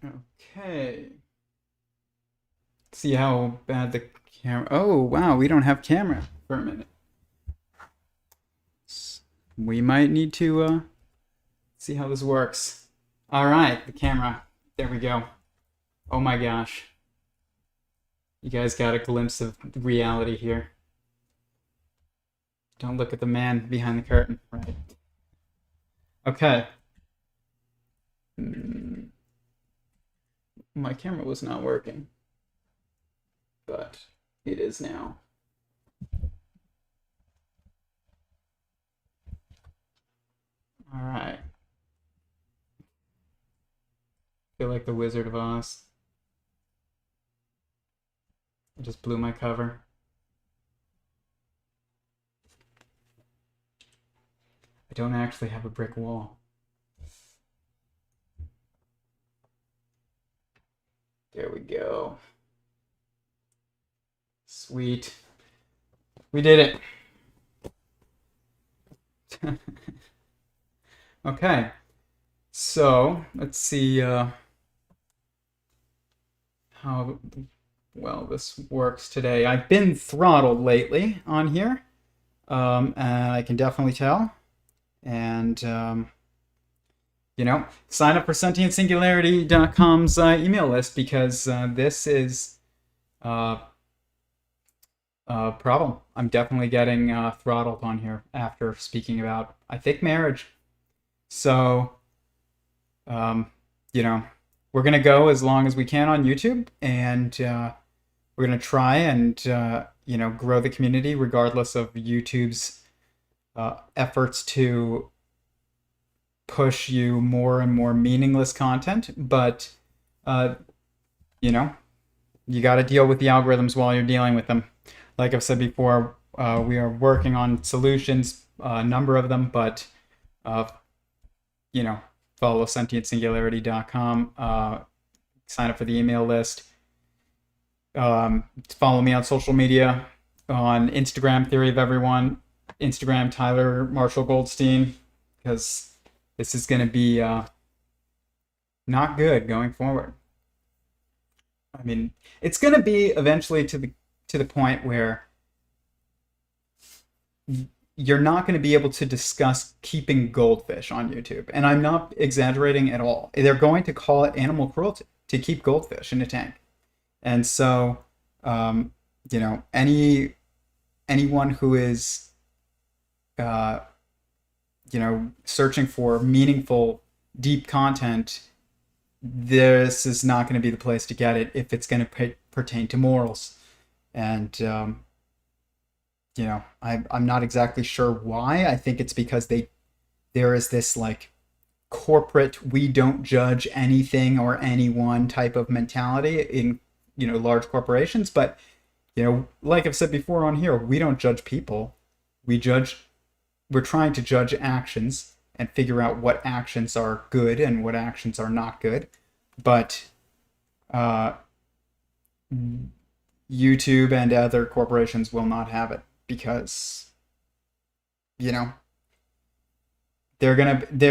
Okay. See how bad the camera. Oh, wow, we don't have camera for a minute. We might need to see how this works. All right, the camera. There we go. Oh my gosh. You guys got a glimpse of reality here. Don't look at the man behind the curtain. Right. Okay. My camera was not working, but it is now. All right. Feel like the Wizard of Oz. I just blew my cover. I don't actually have a brick wall. There we go. Sweet. We did it. Okay. So, let's see how well this works today. I've been throttled lately on here, and I can definitely tell. And, sign up for sentientsingularitycom's email list because this is a problem. I'm definitely getting throttled on here after speaking about, I think, marriage. So, we're going to go as long as we can on YouTube, and we're going to try and, grow the community regardless of YouTube's efforts to push you more and more meaningless content. But, you got to deal with the algorithms while you're dealing with them. Like I've said before, we are working on solutions, a number of them, but, follow sentientsingularity.com, sign up for the email list, follow me on social media, on Instagram, Theory of Every0ne, Instagram, Tyler Marshall Goldstein, because this is going to be not good going forward. I mean, it's going to be eventually to the point where you're not going to be able to discuss keeping goldfish on YouTube. And I'm not exaggerating at all. They're going to call it animal cruelty to keep goldfish in a tank. And so, anyone who is, searching for meaningful, deep content, this is not going to be the place to get it if it's going to pertain to morals. And, I'm not exactly sure why. I think it's because there is this like corporate, we don't judge anything or anyone type of mentality in, large corporations. But, like I've said before on here, we don't judge people. We're trying to judge actions and figure out what actions are good and what actions are not good. But, YouTube and other corporations will not have it because, they're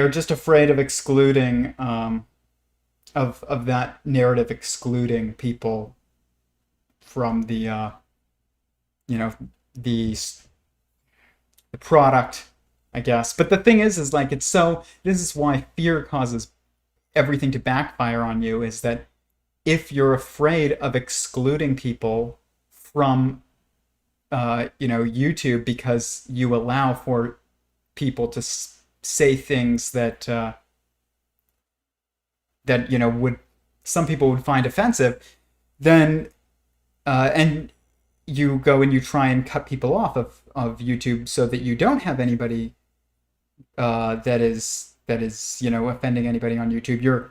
just afraid of excluding, of that narrative excluding people from the, the product, I guess. But the thing is like, this is why fear causes everything to backfire on you, is that if you're afraid of excluding people from, YouTube because you allow for people to say things that, would, some people would find offensive, then, and you go and you try and cut people off of YouTube so that you don't have anybody, that is, offending anybody on YouTube. You're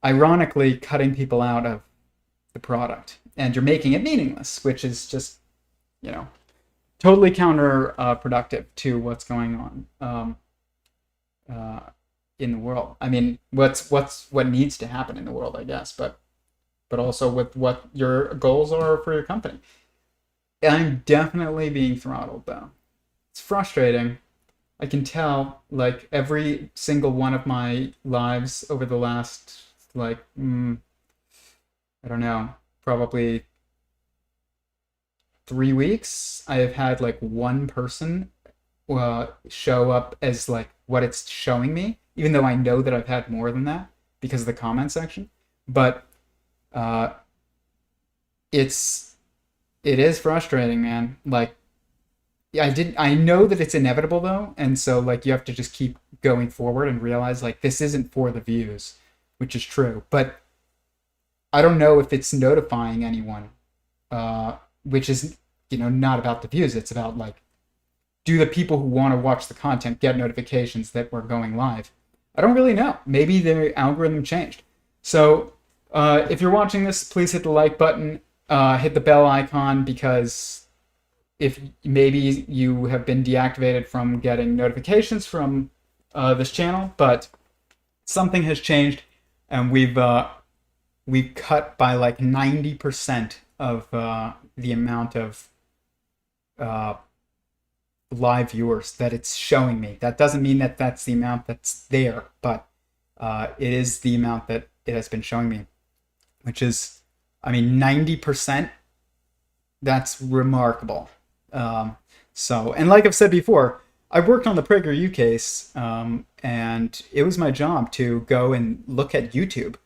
ironically cutting people out of the product, and you're making it meaningless, which is just, totally counterproductive to what's going on in the world. I mean, what needs to happen in the world, I guess, but also with what your goals are for your company. I'm definitely being throttled, though. It's frustrating. I can tell, like, every single one of my lives over the last like, I don't know, probably 3 weeks, I have had like one person show up as like what it's showing me, even though I know that I've had more than that because of the comment section. But uh, it is frustrating, man. Like, yeah, I know that it's inevitable though, and so like you have to just keep going forward and realize like this isn't for the views, which is true. But I don't know if it's notifying anyone, which is, not about the views. It's about like, do the people who want to watch the content get notifications that we're going live? I don't really know. Maybe the algorithm changed. So if you're watching this, please hit the like button, hit the bell icon, because if maybe you have been deactivated from getting notifications from this channel, but something has changed, and we've cut by like 90% of the amount of live viewers that it's showing me. That doesn't mean that that's the amount that's there, but it is the amount that it has been showing me, which is, 90%. That's remarkable. So, and like I've said before, I worked on the PragerU case, and it was my job to go and look at YouTube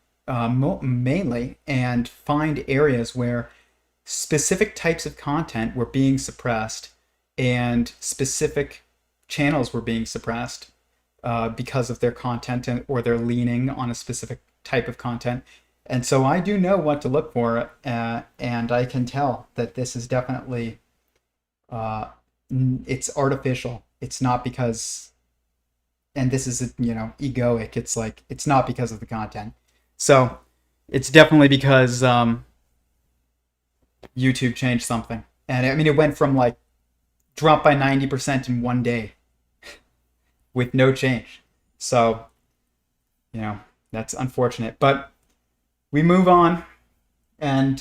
mainly and find areas where specific types of content were being suppressed and specific channels were being suppressed because of their content or their leaning on a specific type of content. And so I do know what to look for, and I can tell that this is definitely, it's artificial. It's not because, and this is, egoic. It's like, it's not because of the content. So it's definitely because YouTube changed something. And it went from like, dropped by 90% in one day with no change. So, that's unfortunate. But we move on, and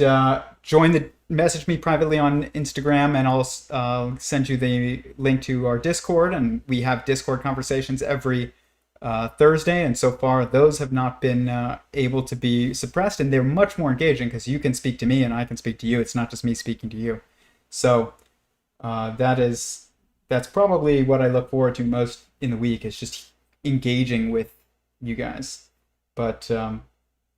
message me privately on Instagram, and I'll send you the link to our Discord. And we have Discord conversations every Thursday, and so far those have not been able to be suppressed, and they're much more engaging because you can speak to me and I can speak to you. It's not just me speaking to you. So that's probably what I look forward to most in the week, is just engaging with you guys. But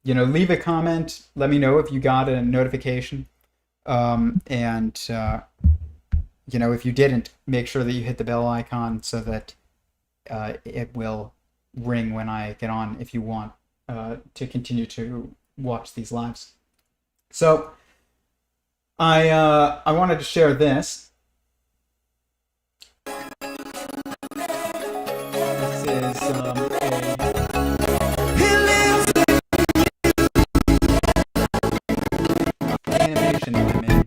leave a comment, let me know if you got a notification, and if you didn't, make sure that you hit the bell icon so that it will ring when I get on, if you want to continue to watch these lives. So I wanted to share this. This is animation that I made.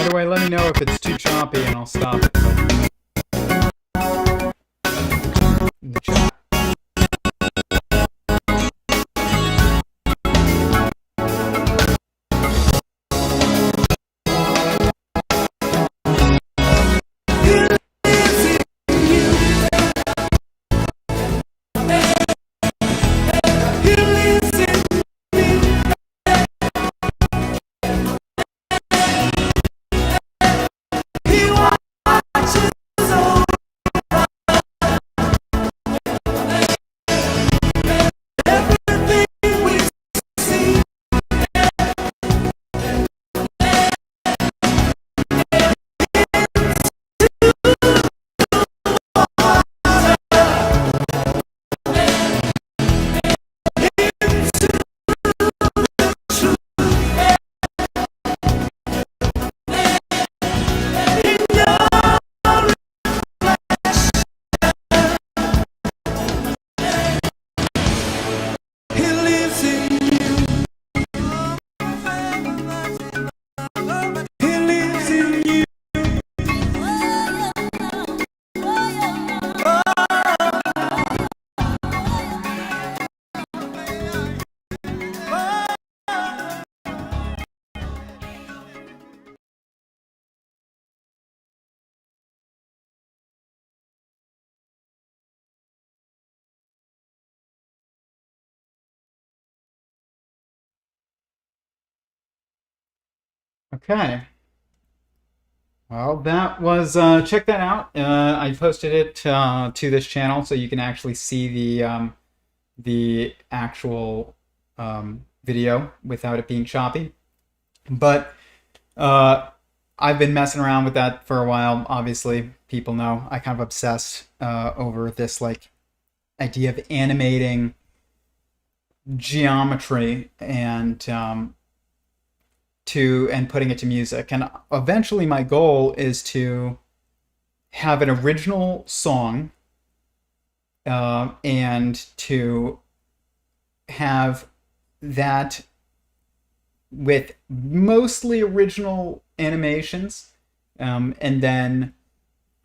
By the way, let me know if it's too choppy and I'll stop it. In the chat. He Okay. Well, that was check that out. I posted it to this channel so you can actually see the actual video without it being choppy. But uh, I've been messing around with that for a while. Obviously, people know I kind of obsessed over this like idea of animating geometry and putting it to music. And eventually, my goal is to have an original song and to have that with mostly original animations. And then,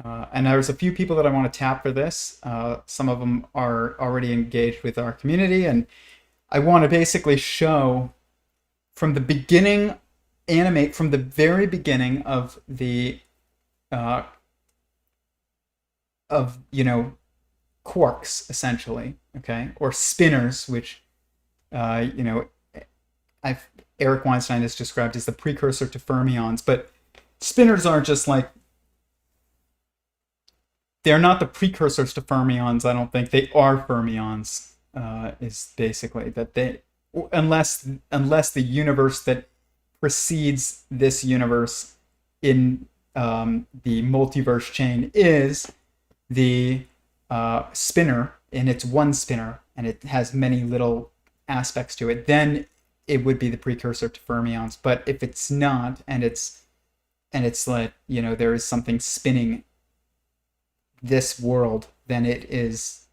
and there's a few people that I want to tap for this. Some of them are already engaged with our community, and I want to basically show from the beginning, animate from the very beginning of the, uh, of, quarks, essentially, okay, or spinners, which, you know, I've Eric Weinstein is described as the precursor to fermions, but spinners aren't just like they're not the precursors to fermions. I don't think they are fermions. Is basically that they, unless the universe that precedes this universe in the multiverse chain is the spinner, and it's one spinner, and it has many little aspects to it, then it would be the precursor to fermions. But if it's not, and it's like, there is something spinning this world, then it is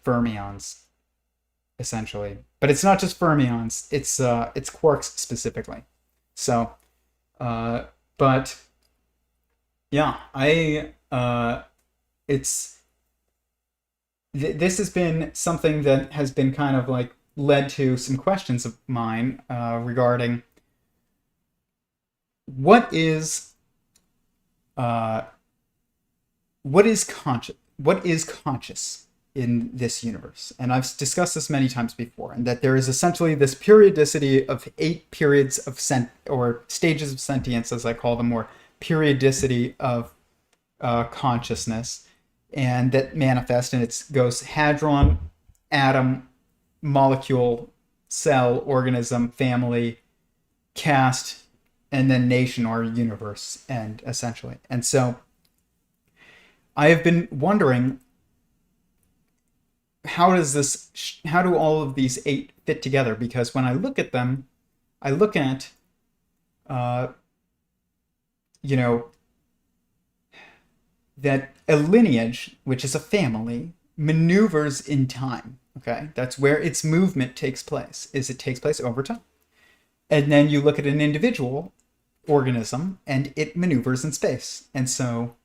fermions, essentially. But it's not just fermions, it's quarks specifically. So but yeah, it's this has been something that has been kind of like led to some questions of mine regarding what is uh, conscious in this universe. And I've discussed this many times before, and that there is essentially this periodicity of 8 periods of or stages of sentience, as I call them, or periodicity of consciousness, and that manifest, and it goes hadron, atom, molecule, cell, organism, family, caste, and then nation or universe, and essentially. And so I have been wondering, how do all of these 8 fit together? Because when I look at them, I look at you know that a lineage, which is a family, maneuvers in time. Okay, that's where its movement takes place. It takes place over time. And then you look at an individual organism, and it maneuvers in space. And so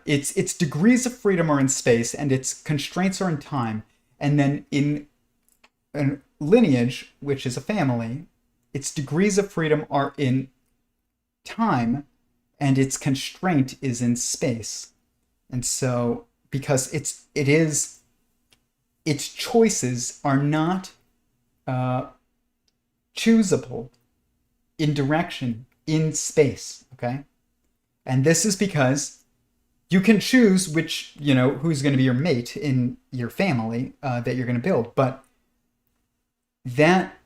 its degrees of freedom are in space, and its constraints are in time. And then in a lineage, which is a family, its degrees of freedom are in time, and its constraint is in space. And so, because its choices are not choosable in direction in space, okay? And this is because you can choose which, who's going to be your mate in your family that you're going to build, but that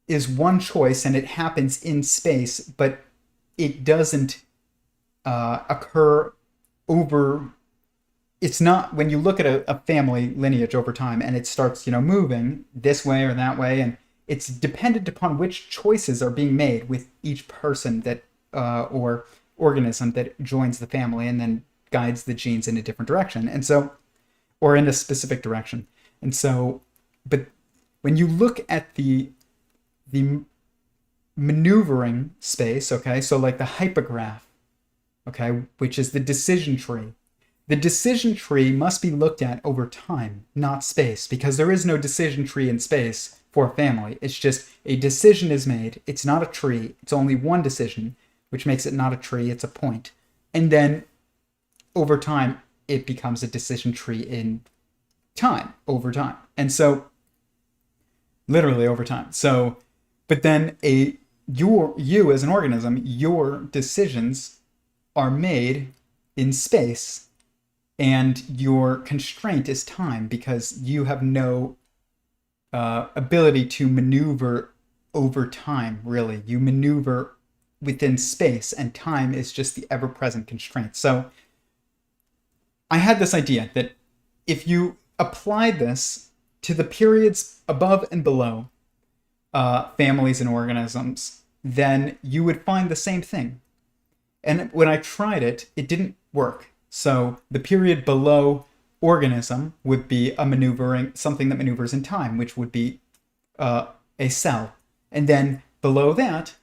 is one choice, and it happens in space, but it doesn't occur over. It's not, when you look at a family lineage over time, and it starts, moving this way or that way, and it's dependent upon which choices are being made with each person that or organism that joins the family, and then guides the genes in a different direction, and so, or in a specific direction. And so, but when you look at the maneuvering space, okay, so like the hypergraph, okay, which is the decision tree. The decision tree must be looked at over time, not space, because there is no decision tree in space for a family. It's just a decision is made. It's not a tree. It's only one decision, which makes it not a tree. It's a point. And then over time, it becomes a decision tree in time, over time. And so, literally over time. So But then you as an organism, your decisions are made in space, and your constraint is time because you have no ability to maneuver over time, really. You maneuver within space, and time is just the ever-present constraint. So I had this idea that if you applied this to the periods above and below families and organisms, then you would find the same thing. And when I tried it, it didn't work. So the period below organism would be something that maneuvers in time, which would be a cell. And then below that,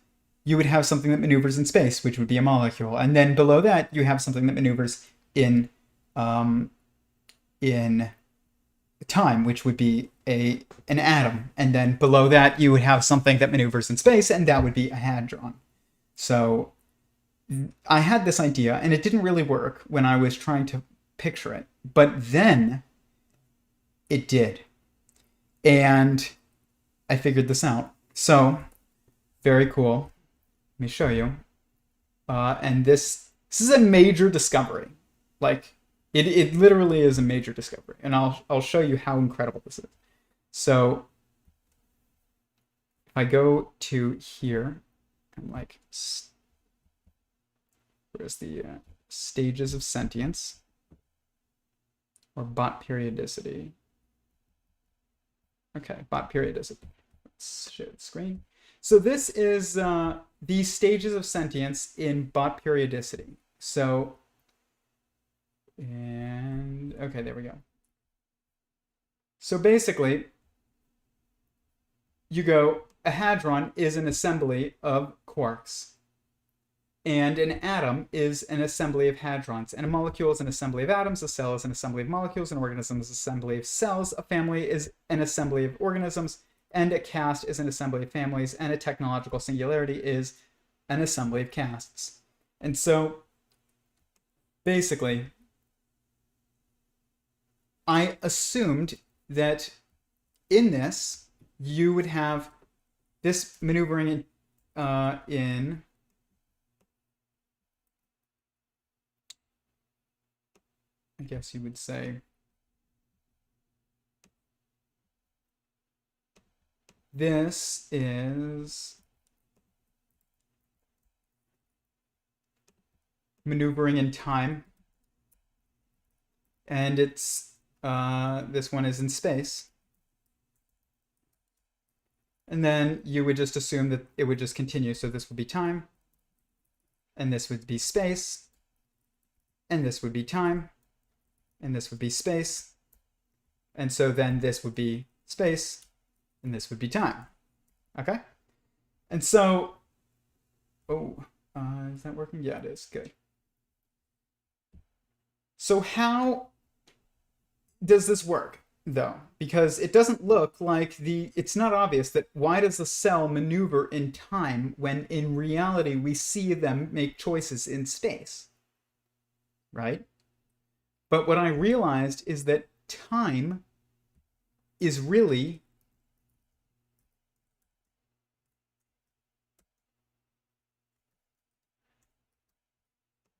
you would have something that maneuvers in space, which would be a molecule. And then below that, you have something that maneuvers in time, which would be an atom. And then below that, you would have something that maneuvers in space, and that would be a hadron. So I had this idea, and it didn't really work when I was trying to picture it. But then it did. And I figured this out. So, very cool. Let me show you. And this is a major discovery. Like, it literally is a major discovery. And I'll show you how incredible this is. So, if I go to here, I'm like, where's the stages of sentience? Or bot periodicity. Okay, bot periodicity. Let's share the screen. So this is the stages of sentience in bot periodicity. So, and okay, there we go. So basically, you go, a hadron is an assembly of quarks. And an atom is an assembly of hadrons. And a molecule is an assembly of atoms. A cell is an assembly of molecules. An organism is an assembly of cells. A family is an assembly of organisms. And a caste is an assembly of families. And a technological singularity is an assembly of castes. And so, basically, I assumed that in this, you would have this maneuvering in I guess you would say this is maneuvering in time, and it's this one is in space. And then you would just assume that it would just continue. So this would be time, and this would be space, and this would be time, and this would be space. And so then this would be space, and this would be time. Okay? And so, is that working? Yeah, it is. Good. So how does this work, though? Because it doesn't look like it's not obvious that why does the cell maneuver in time when in reality we see them make choices in space, right? But what I realized is that time is really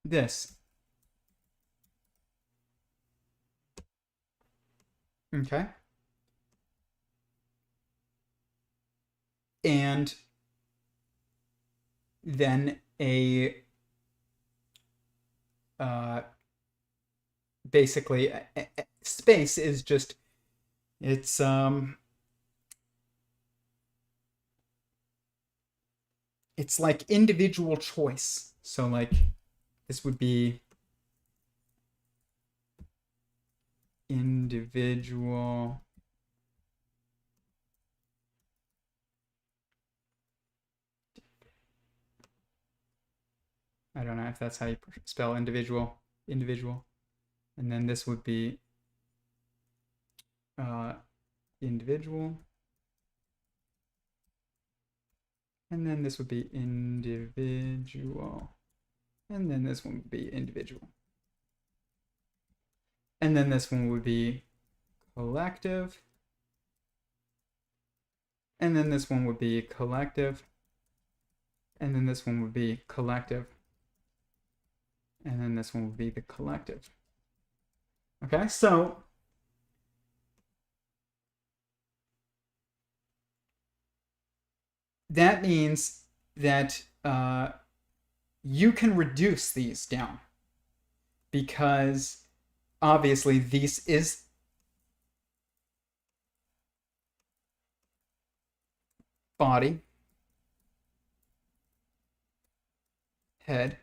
this. Okay. And then basically space is just it's like individual choice. So like this would be individual I don't know if that's how you spell individual. And then this would be individual. And then this would be individual. And then this one would be individual. And then this one would be collective. And then this one would be collective. And then this one would be collective. And then this one would be the collective. Okay, so that means that you can reduce these down, because obviously this is body, head,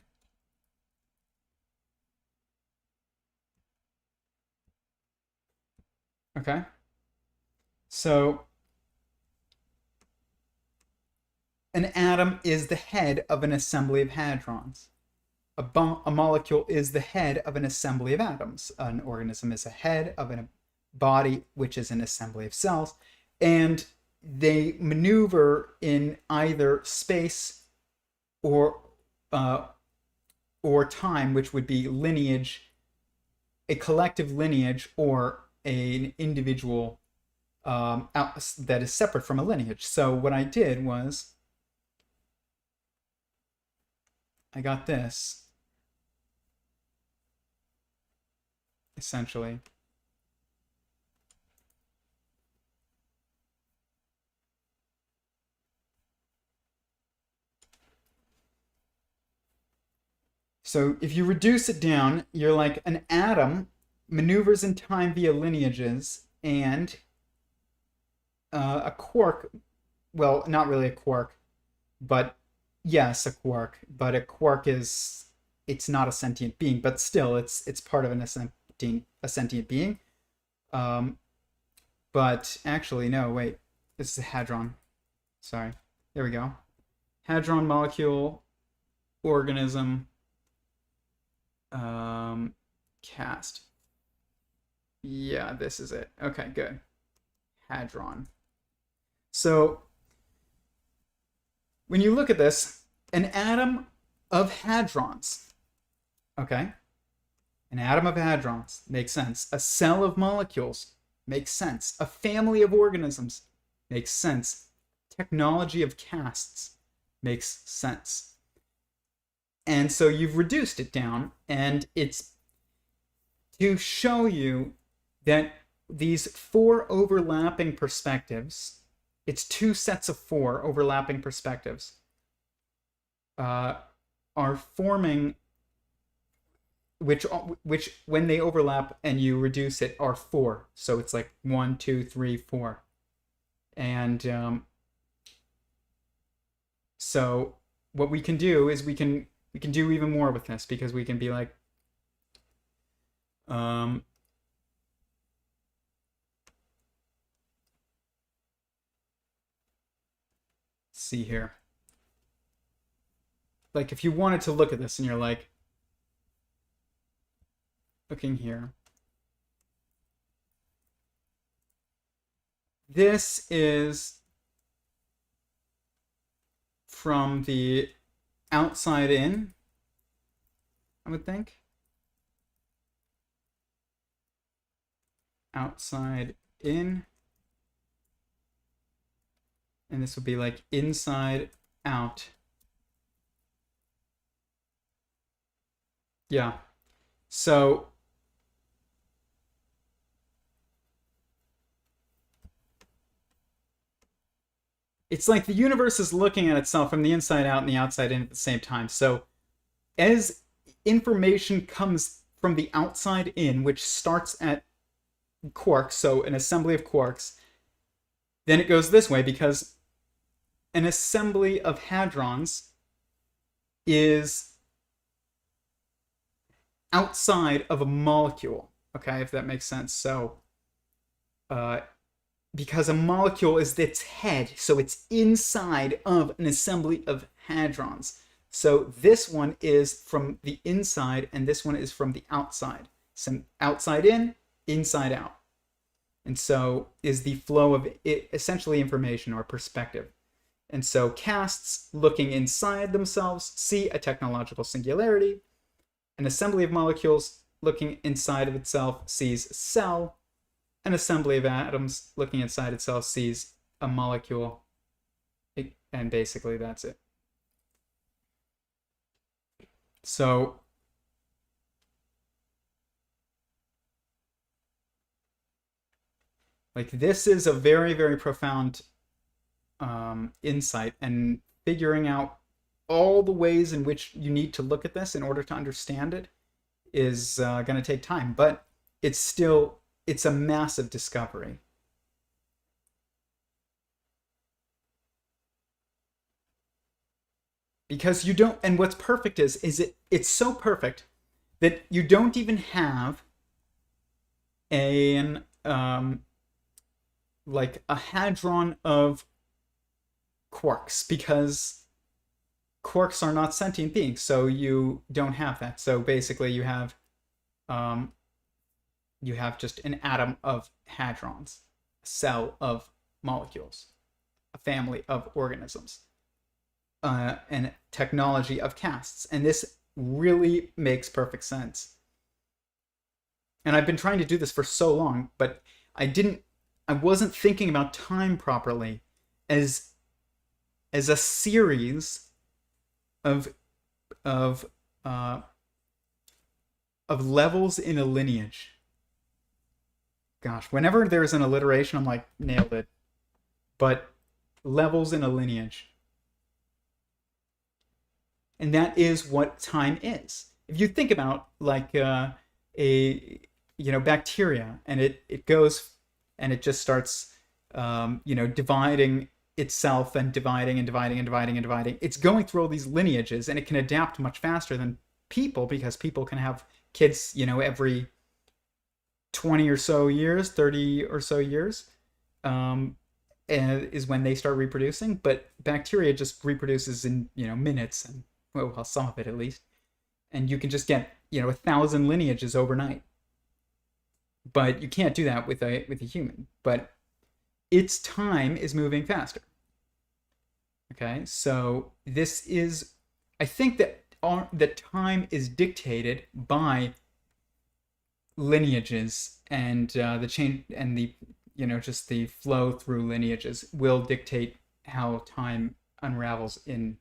okay? So an atom is the head of an assembly of hadrons. A molecule is the head of an assembly of atoms. An organism is a head of a body, which is an assembly of cells. And they maneuver in either space or time, which would be lineage, a collective lineage, or an individual that is separate from a lineage. So what I did was I got this, essentially. So if you reduce it down, you're like an atom maneuvers in time via lineages, and a quark, well, not really a quark, but yes, a quark. But a quark is, it's not a sentient being, but still, it's part of a sentient being. But actually, no, wait, this is a hadron. Sorry, there we go. Hadron molecule, organism, cast. Yeah, this is it. Okay, good. Hadron. So when you look at this, an atom of hadrons, okay? An atom of hadrons makes sense. A cell of molecules makes sense. A family of organisms makes sense. Technology of casts makes sense. And so you've reduced it down, and it's to show you that these four overlapping perspectives, it's two sets of four overlapping perspectives, are forming, which when they overlap and you reduce it are four. So it's like 1, 2, 3, 4. And so what we can do is we can do even more with this, because we can be like, see here. Like if you wanted to look at this and you're like, looking here. This is from the outside in, I would think. Outside in. And this would be like inside out. Yeah. So it's like the universe is looking at itself from the inside out and the outside in at the same time. So as information comes from the outside in, which starts at quarks, so an assembly of quarks, then it goes this way, because an assembly of hadrons is outside of a molecule, okay, if that makes sense. So because a molecule is its head, so it's inside of an assembly of hadrons. So this one is from the inside, and this one is from the outside. So outside in, inside out. And so is the flow of essentially information or perspective. And so casts looking inside themselves see a technological singularity. An assembly of molecules looking inside of itself sees a cell. An assembly of atoms looking inside itself sees a molecule. And basically that's it. So like this is a very, very profound insight, and figuring out all the ways in which you need to look at this in order to understand it is going to take time, but it's a massive discovery. Because you don't, and what's perfect is it's so perfect that you don't even have an like a hadron of quarks, because quarks are not sentient beings, so you don't have that. So basically um, you have just an atom of hadrons, a cell of molecules, a family of organisms, and technology of castes. And this really makes perfect sense. And I've been trying to do this for so long, but I wasn't thinking about time properly as a series of of uh, of levels in a lineage. Gosh, whenever there's an alliteration, I'm like, nailed it. But levels in a lineage. And that is what time is. If you think about like bacteria, and it goes and it just starts dividing itself and dividing and dividing and dividing and dividing. It's going through all these lineages, and it can adapt much faster than people, because people can have kids, every 20 or so years, 30 or so years, is when they start reproducing. But bacteria just reproduces in, minutes, and well, some of it at least. And you can just get, 1,000 lineages overnight. But you can't do that with a human. But its time is moving faster. Okay, so this is, I think that time is dictated by lineages, and the change, and the just the flow through lineages will dictate how time unravels in.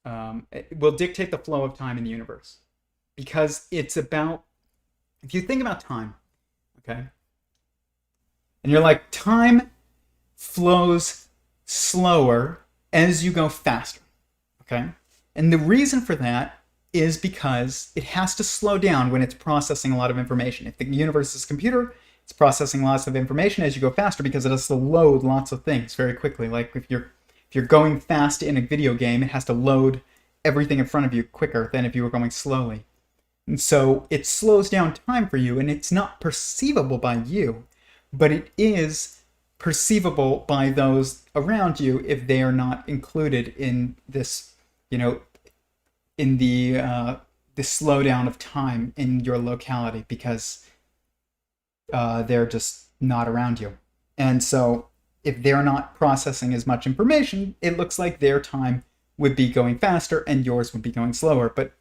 It will dictate the flow of time in the universe, because it's about, if you think about time, okay, and you're like, time flows slower as you go faster, okay? And the reason for that is because it has to slow down when it's processing a lot of information. If the universe is a computer, it's processing lots of information as you go faster, because it has to load lots of things very quickly. Like if you're going fast in a video game, it has to load everything in front of you quicker than if you were going slowly. And so it slows down time for you, and it's not perceivable by you, but it is perceivable by those around you if they are not included in this, in the slowdown of time in your locality, because they're just not around you. And so if they're not processing as much information, it looks like their time would be going faster and yours would be going slower. But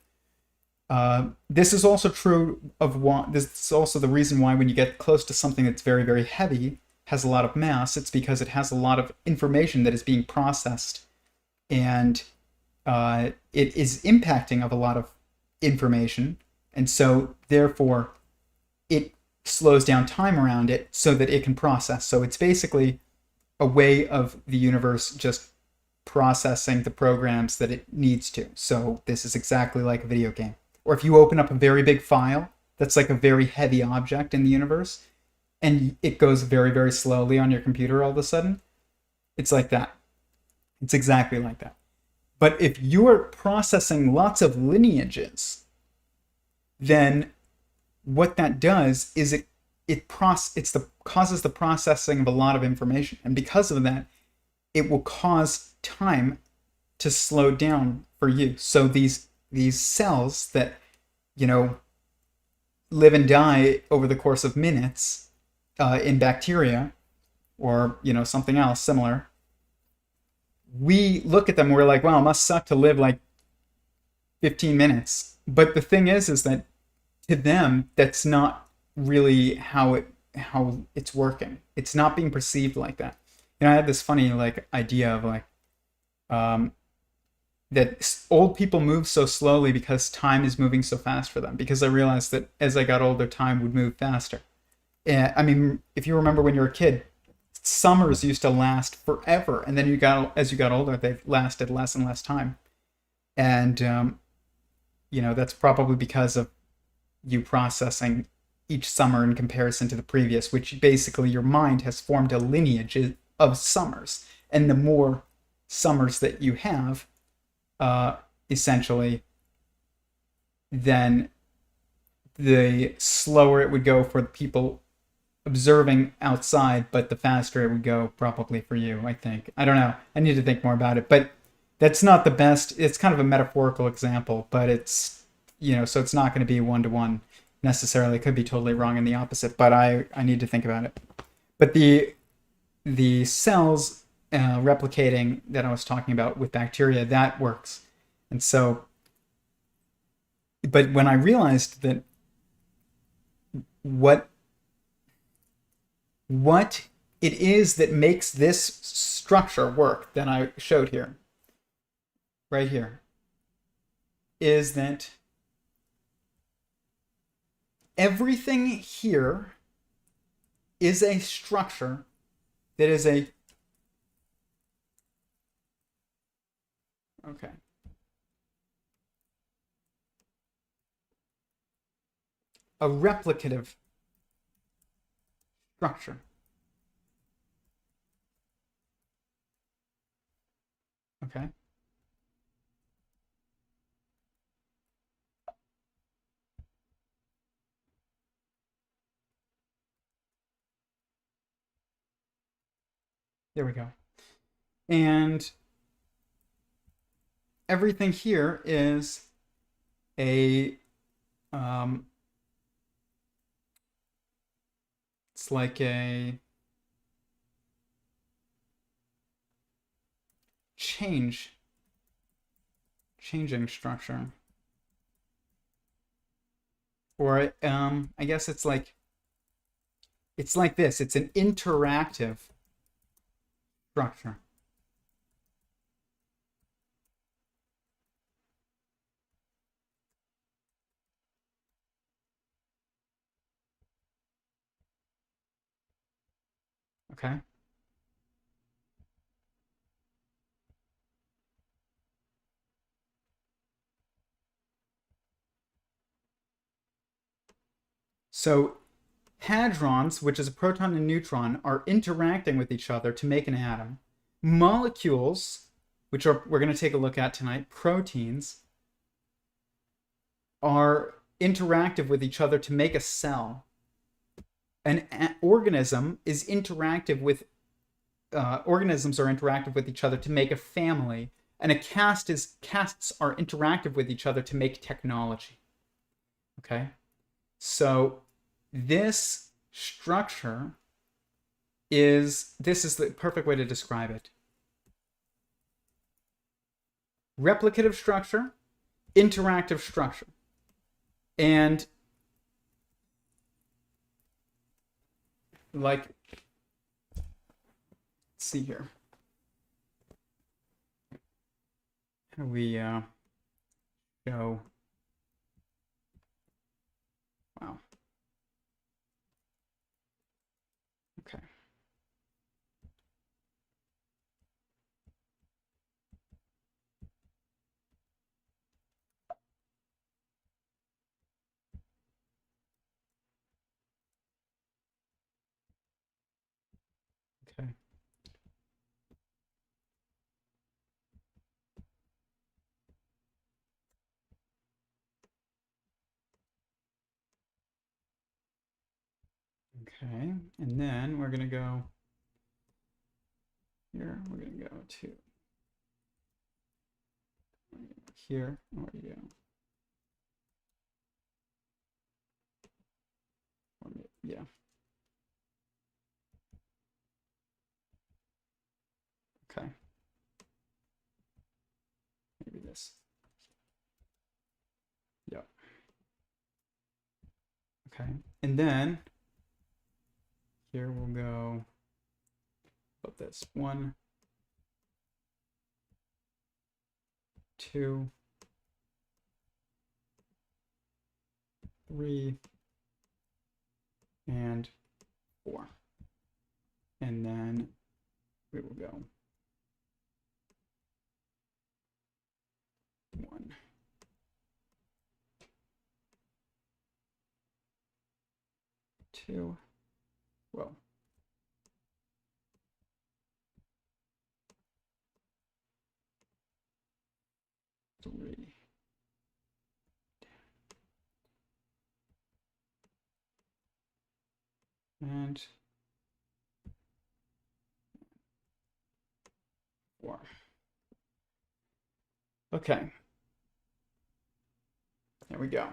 this is also true of this is also the reason why when you get close to something that's very, very heavy, has a lot of mass, it's because it has a lot of information that is being processed, and it is impacting of a lot of information, and so therefore it slows down time around it so that it can process. So it's basically a way of the universe just processing the programs that it needs to. So this is exactly like a video game. Or if you open up a very big file that's like a very heavy object in the universe, and it goes very, very slowly on your computer all of a sudden, it's like that. It's exactly like that. But if you're processing lots of lineages, then what that does is it causes the processing of a lot of information. And because of that, it will cause time to slow down for you. So these cells that, live and die over the course of minutes, in bacteria, or something else similar, we look at them and we're like, wow, it must suck to live like 15 minutes. But the thing is that to them, that's not really how it's working. It's not being perceived like that. I had this funny idea of um, that old people move so slowly because time is moving so fast for them. Because I realized that as I got older, time would move faster. And I mean, if you remember when you were a kid, summers used to last forever, and then as you got older, they've lasted less and less time. And that's probably because of you processing each summer in comparison to the previous, which basically your mind has formed a lineage of summers. And the more summers that you have, essentially, then the slower it would go for people observing outside, but the faster it would go probably for you, I think. I don't know. I need to think more about it. But that's not the best. It's kind of a metaphorical example, but it's, so it's not going to be one-to-one necessarily. It could be totally wrong in the opposite, but I need to think about it. But the cells replicating that I was talking about with bacteria, that works. And so, but when I realized that what it is that makes this structure work that I showed here, right here, is that everything here is a structure that is a replicative structure. Okay. There we go. And everything here is a it's like a changing structure. Or I guess it's like this. It's an interactive structure. Okay. So hadrons, which is a proton and neutron, are interacting with each other to make an atom. Molecules, which we're going to take a look at tonight, proteins, are interactive with each other to make a cell. An organism is interactive with organisms are interactive with each other to make a family, and casts are interactive with each other to make technology. Okay, so this structure is the perfect way to describe it. Replicative structure, interactive structure, and like, let's see here. How do we show? Wow. Okay. Okay. Okay, and then we're going to go here. We're going to go to here. Where do you go? Yeah. Okay. Maybe this. Yep. Okay. And then here we'll go about this one. 2, 3, and 4. And then we will go 1, 2, well, 3, and 4. Okay. There we go.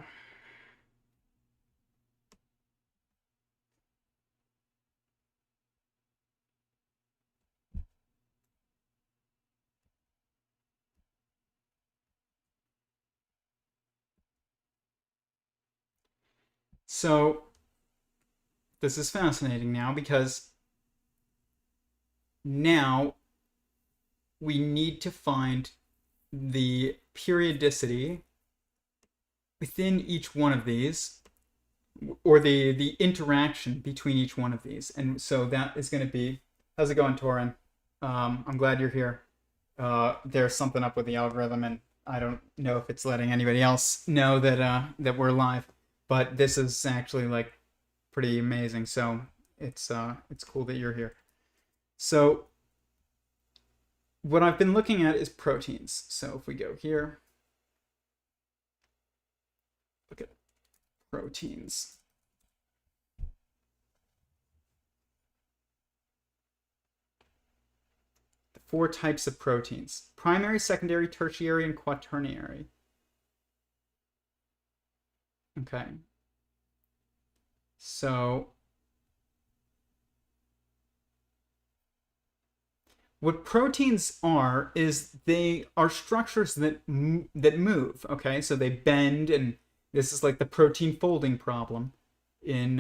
So this is fascinating now because now we need to find the periodicity within each one of these, or the interaction between each one of these. And so that is going to be, how's it going, Torin? I'm glad you're here. There's something up with the algorithm, and I don't know if it's letting anybody else know that we're live, but this is actually like pretty amazing. So it's cool that you're here. So what I've been looking at is proteins. So if we go here, look at proteins. The 4 types of proteins: primary, secondary, tertiary, and quaternary. Okay. So what proteins are is they are structures that move. Okay, so they bend, and this is like the protein folding problem in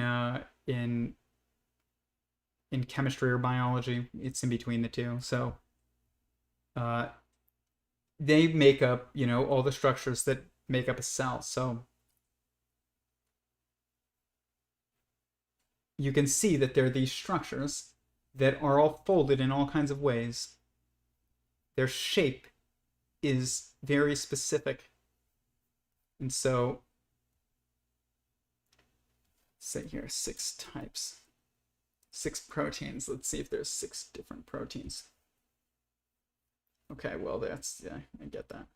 chemistry or biology. It's in between the two. So they make up, all the structures that make up a cell. So you can see that there are these structures that are all folded in all kinds of ways. Their shape is very specific. And so, say here, 6 types, 6 proteins. Let's see if there's 6 different proteins. Okay, well, yeah, I get that.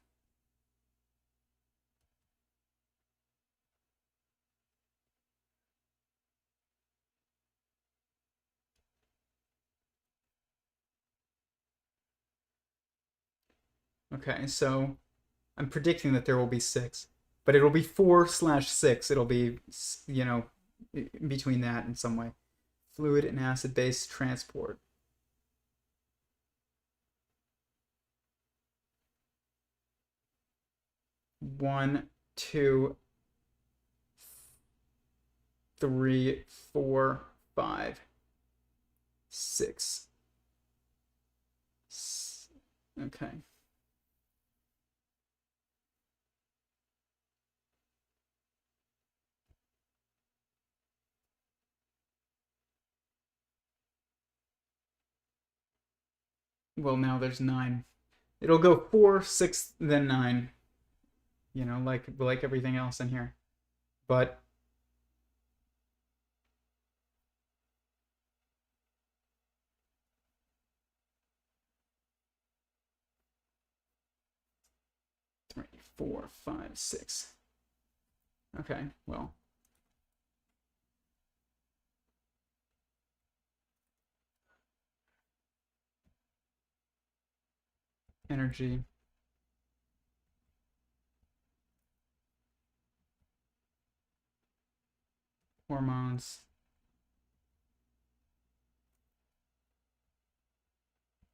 Okay, so I'm predicting that there will be 6, but it'll be 4/6. It'll be, between that in some way. Fluid and acid base transport. One, 2, 3, 4, 5, 6. Okay. Well, now there's 9. It'll go 4, 6, then 9. Like everything else in here. But three, 4, 5, 6. Okay, well. Energy. Hormones.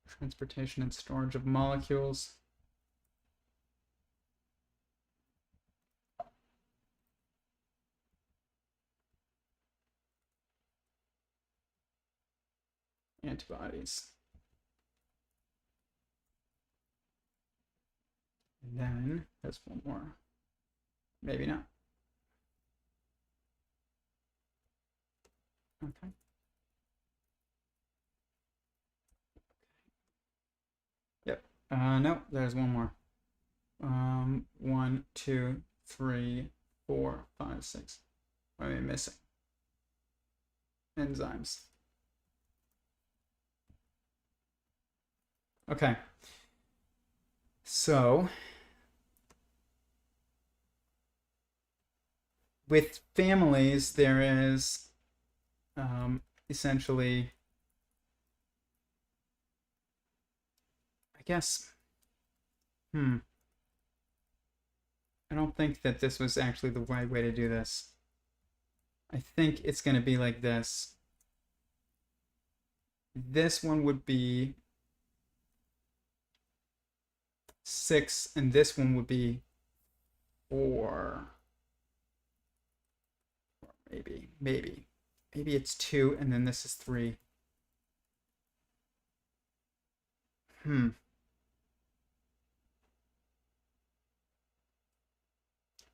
Transportation and storage of molecules. Antibodies. And then there's one more. Maybe not. Okay. Yep. No, there's one more. 1, 2, 3, 4, 5, 6. What am I missing? Enzymes. Okay. So with families, there is essentially, I guess, I don't think that this was actually the right way to do this. I think it's going to be like this. This one would be 6, and this one would be 4. Or maybe it's 2, and then this is 3.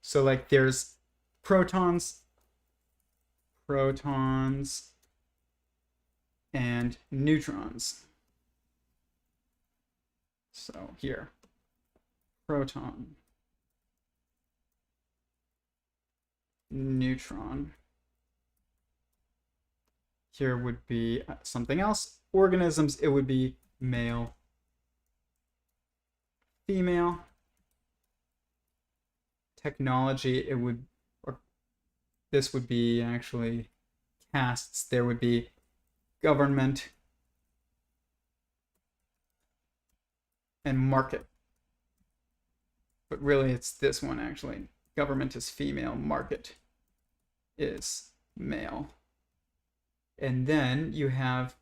So like there's protons, and neutrons. So here, proton, neutron. Here would be something else. Organisms, it would be male, female. Technology, it would, or this would be actually castes. There would be government and market. But really, it's this one actually. Government is female, market is male. And then you have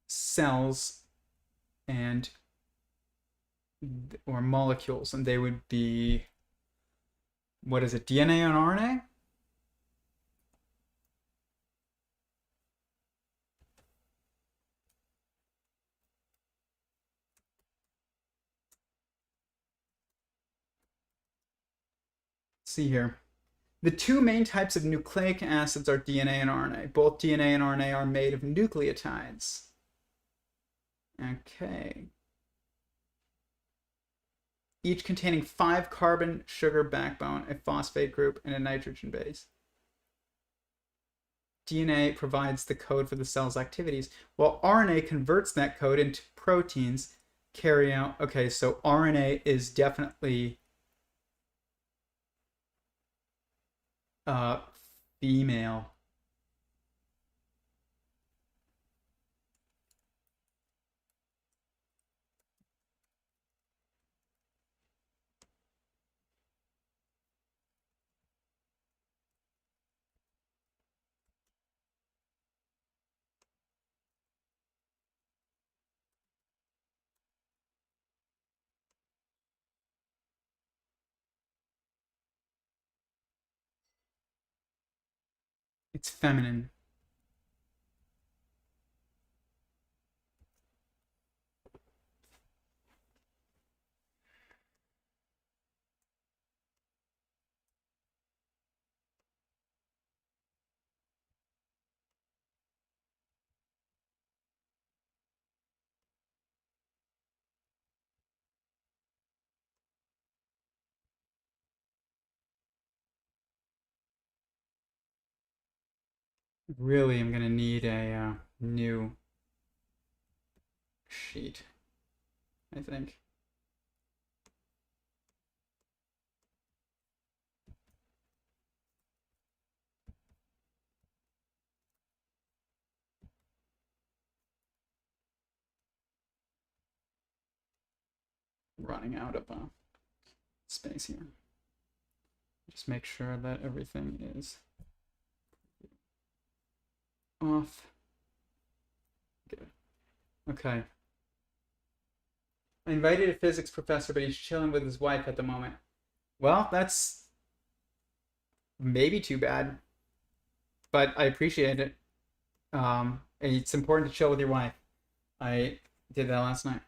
cells and or molecules, and they would be, what is it, DNA and RNA? Let's see here. The two main types of nucleic acids are DNA and RNA. Both DNA and RNA are made of nucleotides. Okay. Each containing 5 carbon sugar backbone, a phosphate group, and a nitrogen base. DNA provides the code for the cell's activities, while RNA converts that code into proteins carry out. Okay, so RNA is definitely female. It's feminine. Really, I'm gonna need a new sheet, I think. Running out of space here. Just make sure that everything is off. Good. Okay. I invited a physics professor, but he's chilling with his wife at the moment. Well, that's maybe too bad, but I appreciate it. It's important to chill with your wife. I did that last night.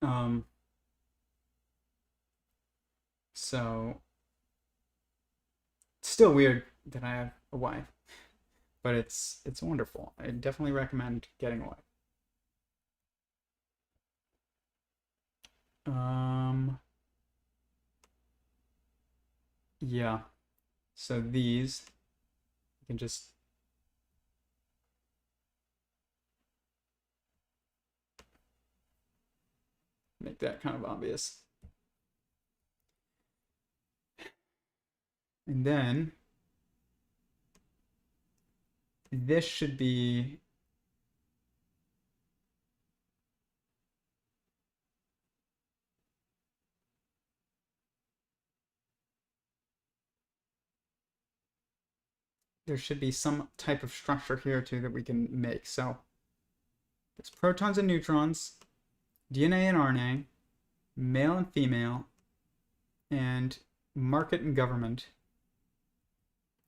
Um, so it's still weird that I have a wife, but it's wonderful. I definitely recommend getting a wife. Um, yeah. So these you can just make that kind of obvious. And then this should be there should be some type of structure here too that we can make. So it's protons and neutrons, DNA and RNA, male and female, and market and government.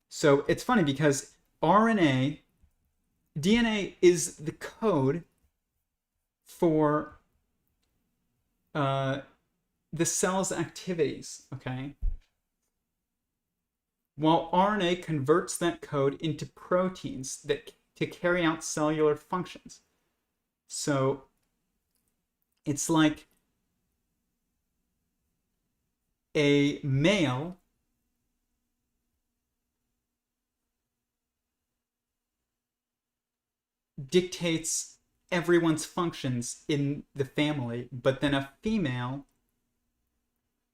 So it's funny because RNA, DNA is the code for the cell's activities, okay? While RNA converts that code into proteins that to carry out cellular functions. So it's like a male dictates everyone's functions in the family, but then a female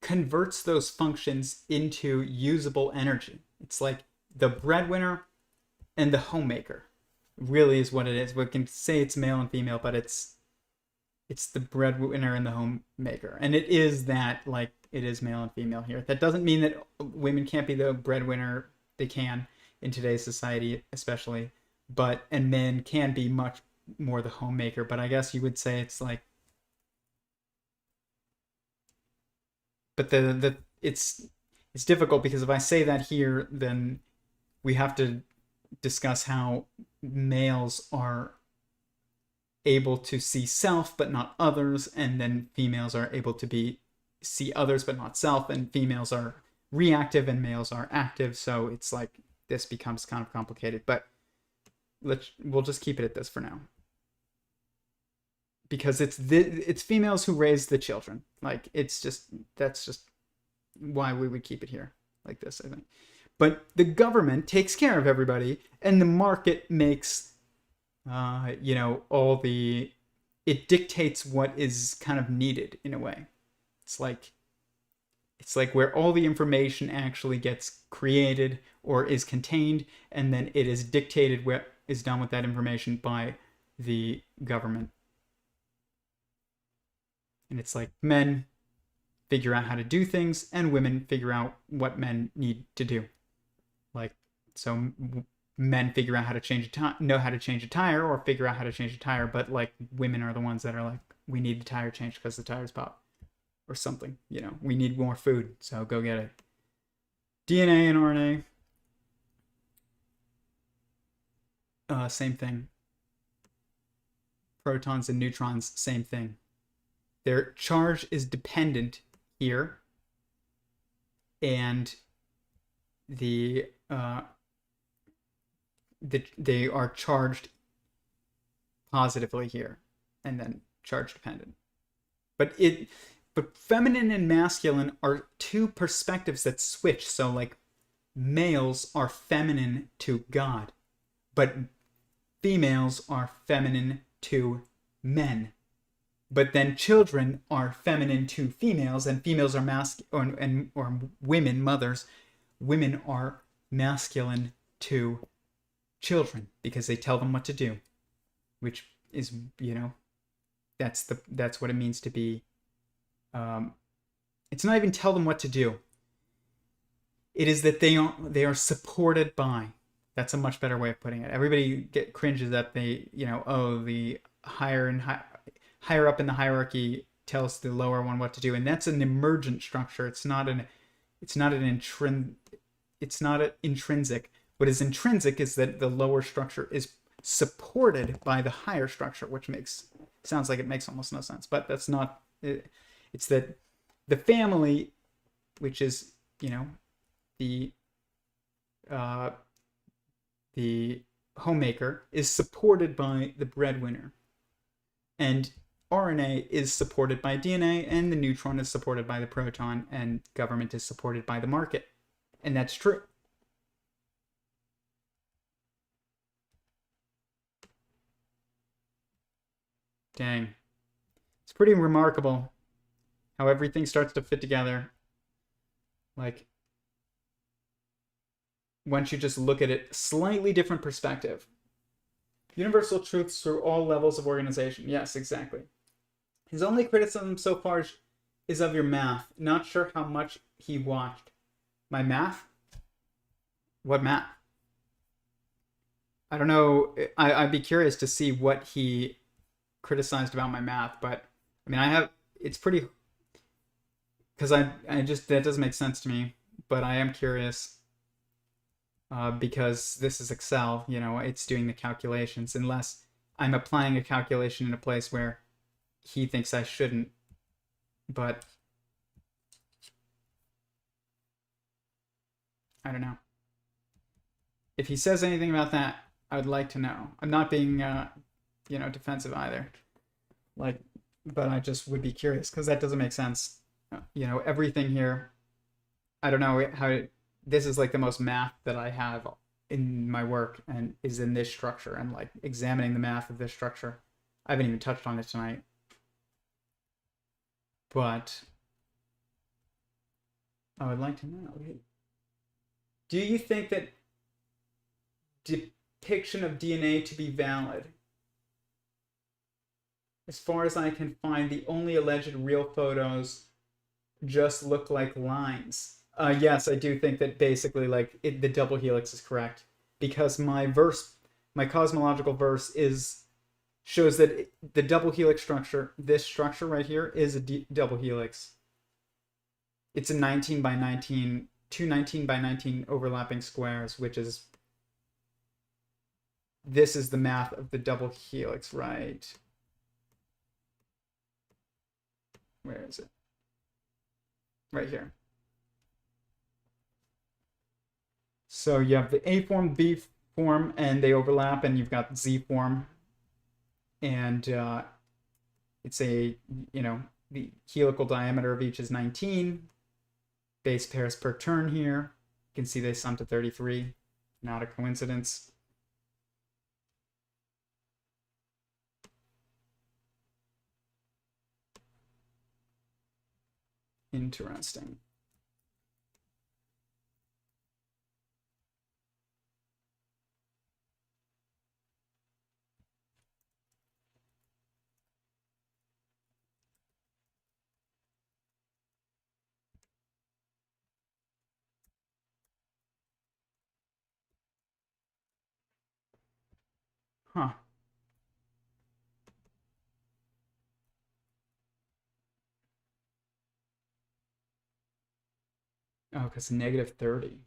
converts those functions into usable energy. It's like the breadwinner and the homemaker really is what it is. We can say it's male and female, but it's the breadwinner and the homemaker. And it is that, like, it is male and female here. That doesn't mean that women can't be the breadwinner. They can in today's society, especially. And men can be much more the homemaker. But I guess you would say it's like, but it's difficult because if I say that here, then we have to discuss how males are able to see self but not others, and then females are able to see others but not self, and females are reactive and males are active. So it's like this becomes kind of complicated, but we'll just keep it at this for now, because it's females who raise the children. Like that's just why we would keep it here like this, I think. But the government takes care of everybody, and the market makes it dictates what is kind of needed in a way. It's like where all the information actually gets created or is contained, and then it is dictated what is done with that information by the government. And it's like men figure out how to do things, and women figure out what men need to do. Like, so men figure out how to know how to change a tire, or figure out how to change a tire, but like women are the ones that are like, we need the tire changed because the tires pop or something. We need more food, so go get it. DNA and RNA, same thing. Protons and neutrons, same thing. Their charge is dependent here, and they are charged positively here, and then charge dependent. But feminine and masculine are two perspectives that switch. So like males are feminine to God, but females are feminine to men. But then children are feminine to females, and females are masculine, or women, mothers, women are masculine to children because they tell them what to do, which is, that's what it means to be. It's not even tell them what to do. It is that they are supported by. That's a much better way of putting it. Everybody cringes at the the higher up in the hierarchy tells the lower one what to do, and that's an emergent structure. It's not intrinsic. What is intrinsic is that the lower structure is supported by the higher structure, which sounds like it makes almost no sense, but that's not It's that the family, which is, you know, the uh, the homemaker, is supported by the breadwinner, and RNA is supported by DNA, and the neutron is supported by the proton, and government is supported by the market. And that's true. Dang. It's pretty remarkable how everything starts to fit together. Like, once you just look at it, slightly different perspective. Universal truths through all levels of organization. Yes, exactly. His only criticism so far is of your math. Not sure how much he watched. My math? What math? I don't know. I'd be curious to see what he criticized about my math, but I mean, it's pretty, because I just, that doesn't make sense to me, but I am curious, because this is Excel, you know, it's doing the calculations, unless I'm applying a calculation in a place where he thinks I shouldn't, but I don't know. If he says anything about that, I would like to know. I'm not being, you know, defensive either. Like, but I just would be curious, because that doesn't make sense. You know, everything here, I don't know how, this is like the most math that I have in my work, and is in this structure, and like examining the math of this structure. I haven't even touched on it tonight. But I would like to know. Do you think that depiction of DNA to be valid? As far as I can find, the only alleged real photos just look like lines. Yes, I do think that basically, like, the double helix is correct, because my cosmological verse shows that the double helix structure, this structure right here, is a double helix. It's a 19 by 19, two 19 by 19 overlapping squares, which is, this is the math of the double helix, right? Where is it? Right here. So you have the A form, B form, and they overlap, and you've got Z form. And it's a, you know, the helical diameter of each is 19. Base pairs per turn here. You can see they sum to 33. Not a coincidence. Interesting. Huh. Oh, because negative 30.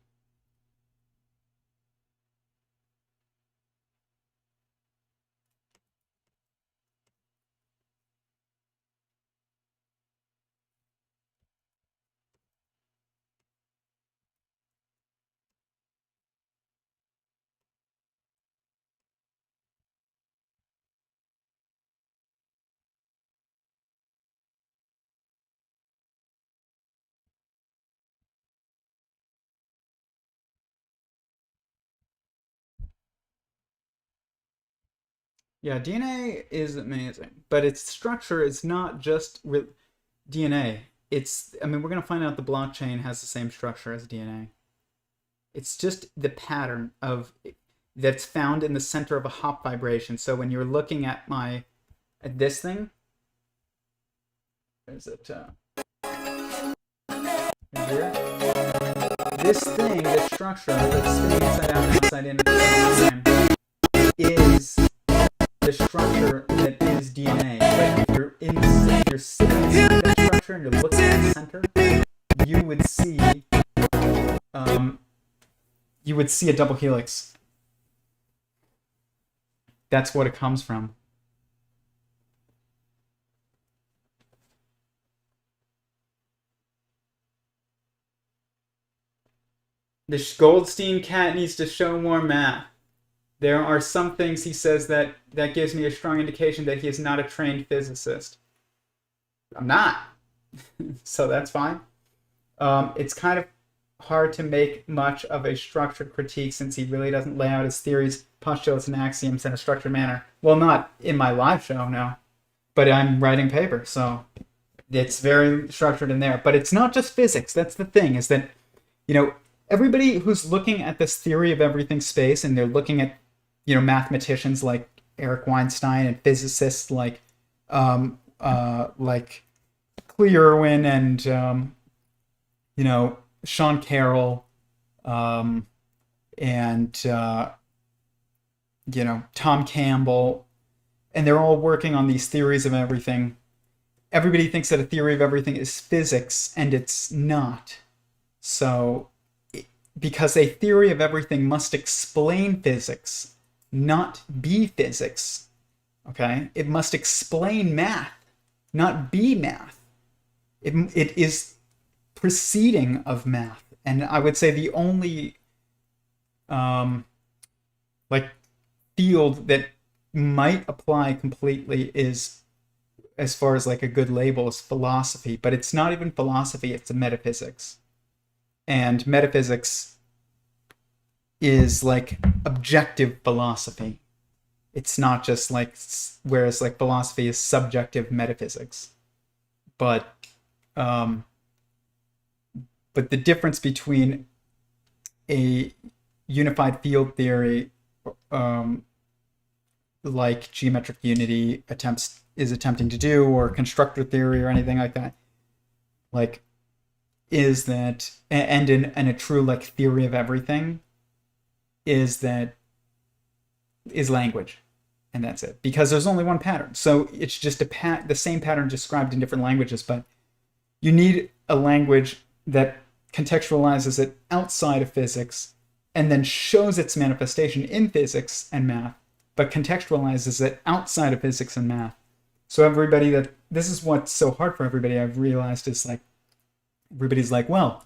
Yeah, DNA is amazing, but its structure is not just DNA. It's, I mean, we're going to find out the blockchain has the same structure as DNA. It's just the pattern of that's found in the center of a hop vibration. So when you're looking at at this thing, is it here? This thing, this structure that's spinning inside out and outside in at the same time, is the structure that is DNA. But if you're sitting inside that structure and you're looking at the center, you would see a double helix. That's what it comes from. The Goldstein cat needs to show more math. There are some things he says that gives me a strong indication that he is not a trained physicist. I'm not, so that's fine. It's kind of hard to make much of a structured critique since he really doesn't lay out his theories, postulates, and axioms in a structured manner. Well, not in my live show, no. But I'm writing paper, so it's very structured in there. But it's not just physics. That's the thing, is that, everybody who's looking at this theory of everything space, and they're looking at, mathematicians like Eric Weinstein and physicists like Clee Irwin and, Sean Carroll, and Tom Campbell, and they're all working on these theories of everything. Everybody thinks that a theory of everything is physics, and it's not. So, because a theory of everything must explain physics, not be physics. Okay? It must explain math, not be math. It is proceeding of math. And I would say the only field that might apply completely is, as far as like a good label, is philosophy. But it's not even philosophy, it's metaphysics. And metaphysics is like objective philosophy. It's not just like, whereas like philosophy is subjective metaphysics. But the difference between a unified field theory, like geometric unity is attempting to do, or constructor theory or anything like that, like, is that, and in a true like theory of everything, is language, and that's it. Because there's only one pattern, so it's just the same pattern described in different languages, but you need a language that contextualizes it outside of physics and then shows its manifestation in physics and math, but contextualizes it outside of physics and math. So this is what's so hard for everybody, I've realized, is like, everybody's like, well,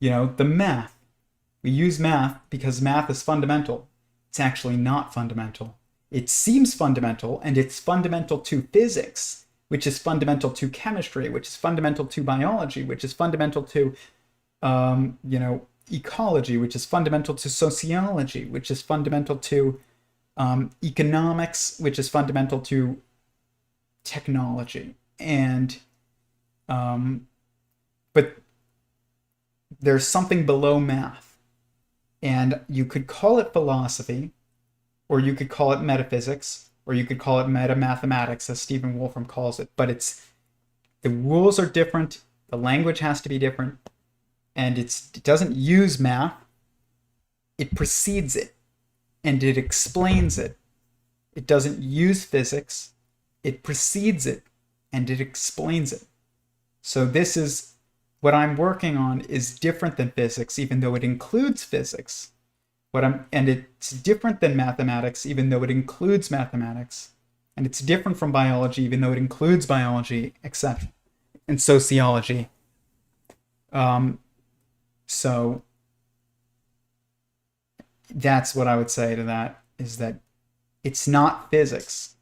the math, we use math because math is fundamental. It's actually not fundamental. It seems fundamental, and it's fundamental to physics, which is fundamental to chemistry, which is fundamental to biology, which is fundamental to ecology, which is fundamental to sociology, which is fundamental to economics, which is fundamental to technology. And but there's something below math, and you could call it philosophy, or you could call it metaphysics, or you could call it meta-mathematics, as Stephen Wolfram calls it. But the rules are different, the language has to be different, and it doesn't use math, it precedes it, and it explains it. It doesn't use physics, it precedes it, and it explains it. So this is what I'm working on, is different than physics, even though it includes physics. And it's different than mathematics, even though it includes mathematics. And it's different from biology, even though it includes biology, etc. And sociology. So that's what I would say to that, is that it's not physics.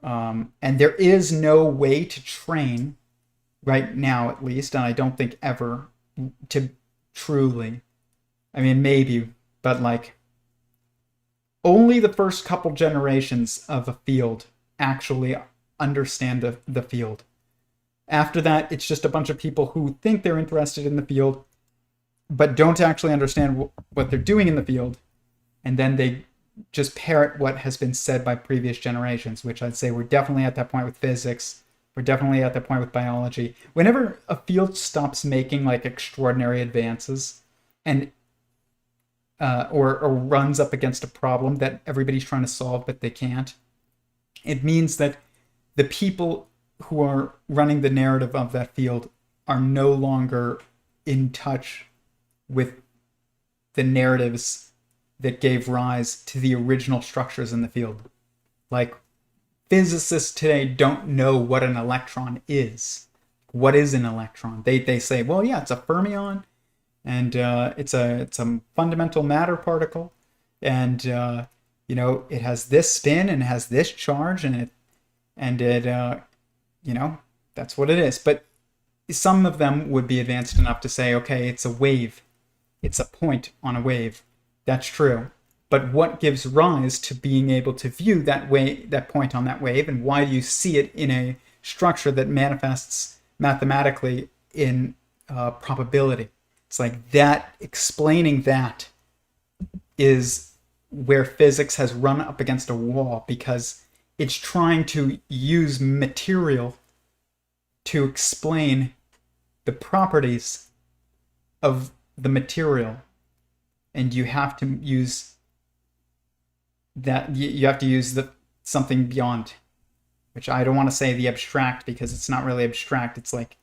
And there is no way to train, right now at least, and I don't think ever, to truly, I mean, maybe, but like, only the first couple generations of a field actually understand the field. After that, it's just a bunch of people who think they're interested in the field, but don't actually understand what they're doing in the field, and then they just parrot what has been said by previous generations, which I'd say we're definitely at that point with physics. We're definitely at that point with biology. Whenever a field stops making like extraordinary advances, and or runs up against a problem that everybody's trying to solve but they can't, it means that the people who are running the narrative of that field are no longer in touch with the narratives that gave rise to the original structures in the field. Like, physicists today don't know what an electron is. What is an electron? They say, well, yeah, it's a fermion, and it's a fundamental matter particle, and it has this spin and it has this charge, and it that's what it is. But some of them would be advanced enough to say, okay, it's a wave, it's a point on a wave. That's true. But what gives rise to being able to view that point on that wave, and why do you see it in a structure that manifests mathematically in probability? It's like that. Explaining that is where physics has run up against a wall, because it's trying to use material to explain the properties of the material, and you have to use that. You have to use something beyond, which I don't want to say the abstract, because it's not really abstract. It's like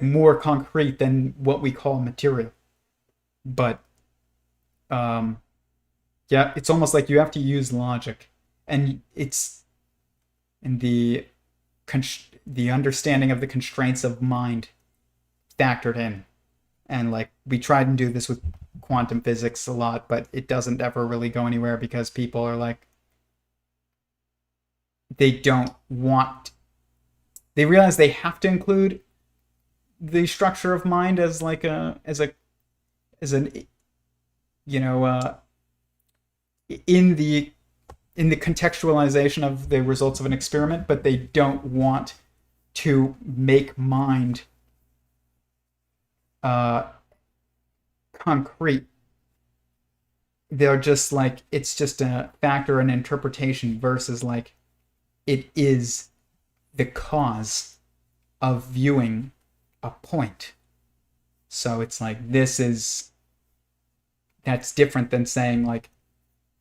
more concrete than what we call material. But yeah, it's almost like you have to use logic, and it's in the understanding of the constraints of mind factored in. And like, we tried and do this with quantum physics a lot, but it doesn't ever really go anywhere, because people are like, they realize they have to include the structure of mind as like in the contextualization of the results of an experiment, but they don't want to make mind concrete. They're just like, it's just a factor in interpretation, versus like it is the cause of viewing a point. So it's like, that's different than saying like,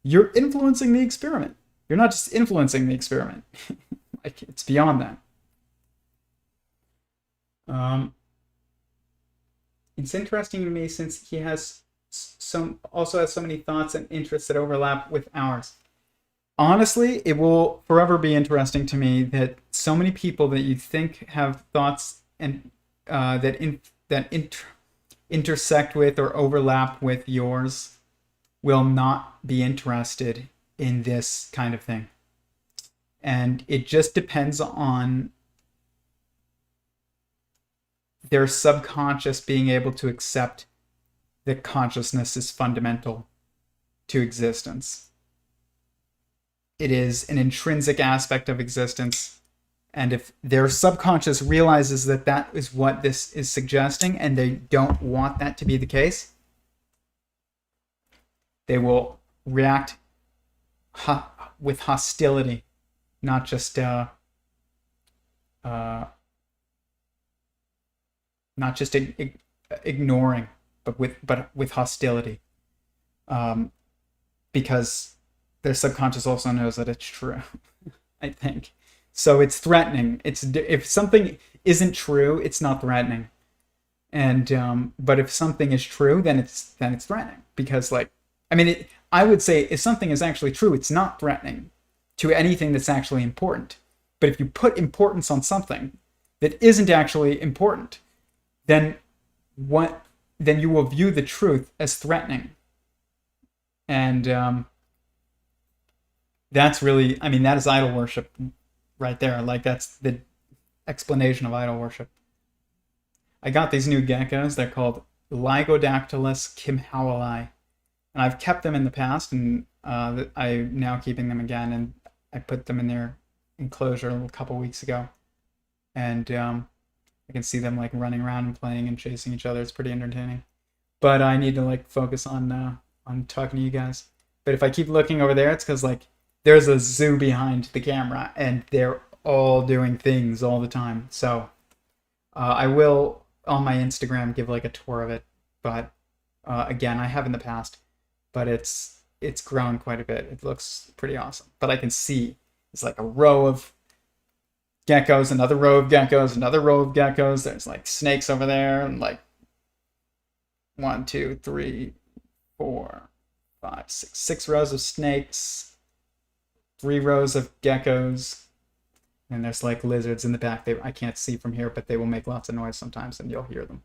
you're influencing the experiment. You're not just influencing the experiment. Like, it's beyond that. It's interesting to me, since he also has so many thoughts and interests that overlap with ours. Honestly, it will forever be interesting to me that so many people that you think have thoughts and intersect with or overlap with yours will not be interested in this kind of thing. And it just depends on their subconscious being able to accept that consciousness is fundamental to existence. It is an intrinsic aspect of existence. And if their subconscious realizes that that is what this is suggesting, and they don't want that to be the case, they will react with hostility, not just ignoring, but with hostility, because their subconscious also knows that it's true. I think so. It's threatening. If something isn't true, it's not threatening, and but if something is true, then it's threatening, because like, I mean, I would say if something is actually true, it's not threatening to anything that's actually important. But if you put importance on something that isn't actually important, then you will view the truth as threatening. And that's really, I mean, that is idol worship right there. Like, that's the explanation of idol worship. I got these new geckos. They're called Lygodactylus kimhowelli. And I've kept them in the past, and I'm now keeping them again. And I put them in their enclosure a couple weeks ago. And I can see them like running around and playing and chasing each other. It's pretty entertaining. But I need to like focus on talking to you guys. But if I keep looking over there, it's because like there's a zoo behind the camera, and they're all doing things all the time. So I will, on my Instagram, give like a tour of it. But again, I have in the past, but it's grown quite a bit. It looks pretty awesome. But I can see it's like a row of geckos, another row of geckos, another row of geckos. There's like snakes over there, and like 1, 2, 3, 4, 5, 6 rows of snakes, 3 rows of geckos, and there's like lizards in the back. I can't see from here, but they will make lots of noise sometimes, and you'll hear them.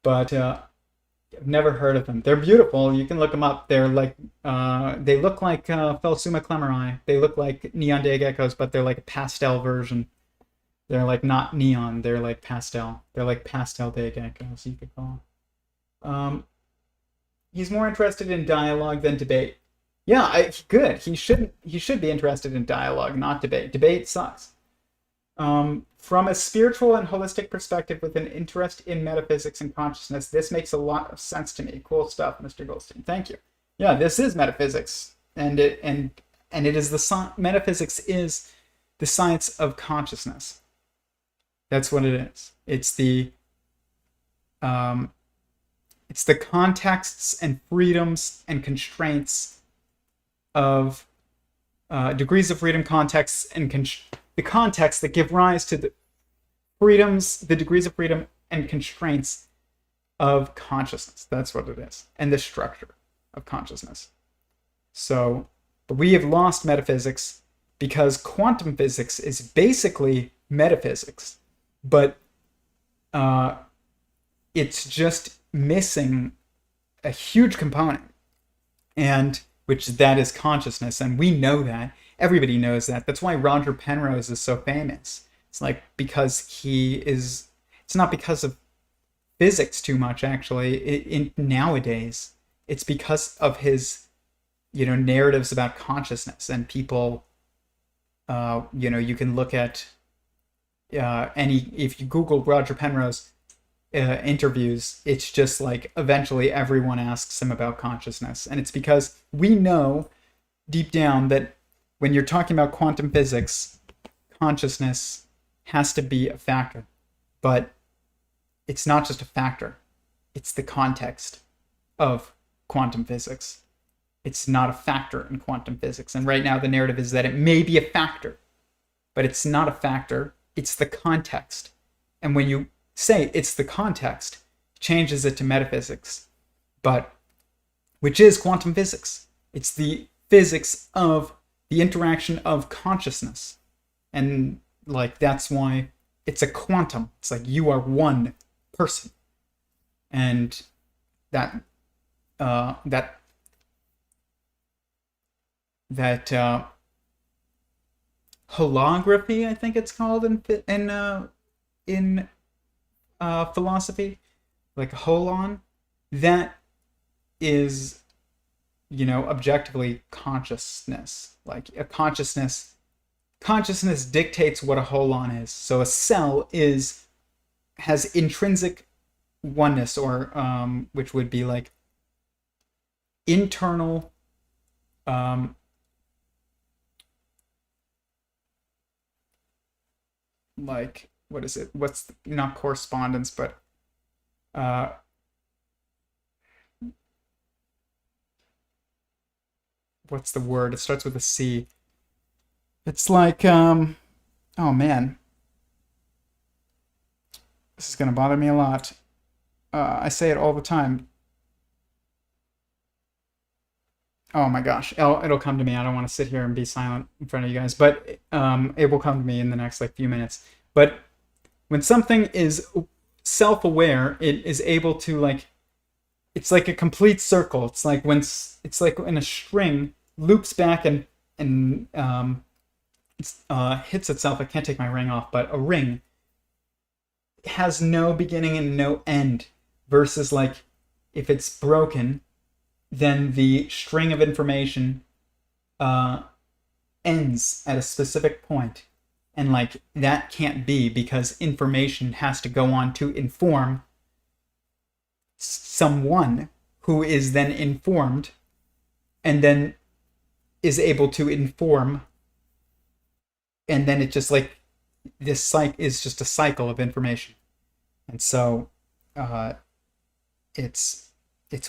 but I've never heard of them. They're beautiful. You can look them up. They're like they look like Phelsuma clemeri. They look like neon day geckos, but they're like a pastel version. They're like not neon. They're like pastel. They're like pastel day geckos, you could call them. He's more interested in dialogue than debate. Yeah, good. He should be interested in dialogue, not debate. Debate sucks. From a spiritual and holistic perspective with an interest in metaphysics and consciousness, this makes a lot of sense to me. Cool stuff, Mr. Goldstein. Thank you. Yeah, this is metaphysics, and it is metaphysics is the science of consciousness. That's what it is. It's the contexts and freedoms and constraints of degrees of freedom, contexts, and the contexts that give rise to the freedoms, the degrees of freedom, and constraints of consciousness. That's what it is. And the structure of consciousness. So, but we have lost metaphysics because quantum physics is basically metaphysics, but it's just missing a huge component, and which that is consciousness, and we know that. Everybody knows that. That's why Roger Penrose is so famous. It's like because it's not because of physics too much, actually. Nowadays, it's because of his, narratives about consciousness, and people, you can look at if you Google Roger Penrose interviews, it's just like eventually everyone asks him about consciousness, and it's because we know deep down that when you're talking about quantum physics, consciousness has to be a factor. But it's not just a factor. It's the context of quantum physics. It's not a factor in quantum physics. And right now the narrative is that it may be a factor, but it's not a factor. It's the context. And when you say it's the context, it changes it to metaphysics, which is quantum physics. It's the physics of the interaction of consciousness. And like that's why it's a quantum. It's like you are one person. And that holography, I think it's called in philosophy, like holon, that is, objectively consciousness. Like a consciousness dictates what a holon is. So a cell has intrinsic oneness, or which would be like internal like what is it? Not correspondence, but what's the word? It starts with a C. It's like oh man, this is gonna bother me a lot. I say it all the time. Oh my gosh, it'll come to me. I don't want to sit here and be silent in front of you guys, but it will come to me in the next few minutes. But when something is self-aware, it is able to it's like a complete circle. It's like when a string loops back and hits itself. I can't take my ring off, but a ring has no beginning and no end. Versus like if it's broken, then the string of information ends at a specific point. And that can't be, because information has to go on to inform someone who is then informed and then is able to inform. And then it just this cycle is just a cycle of information. And so it's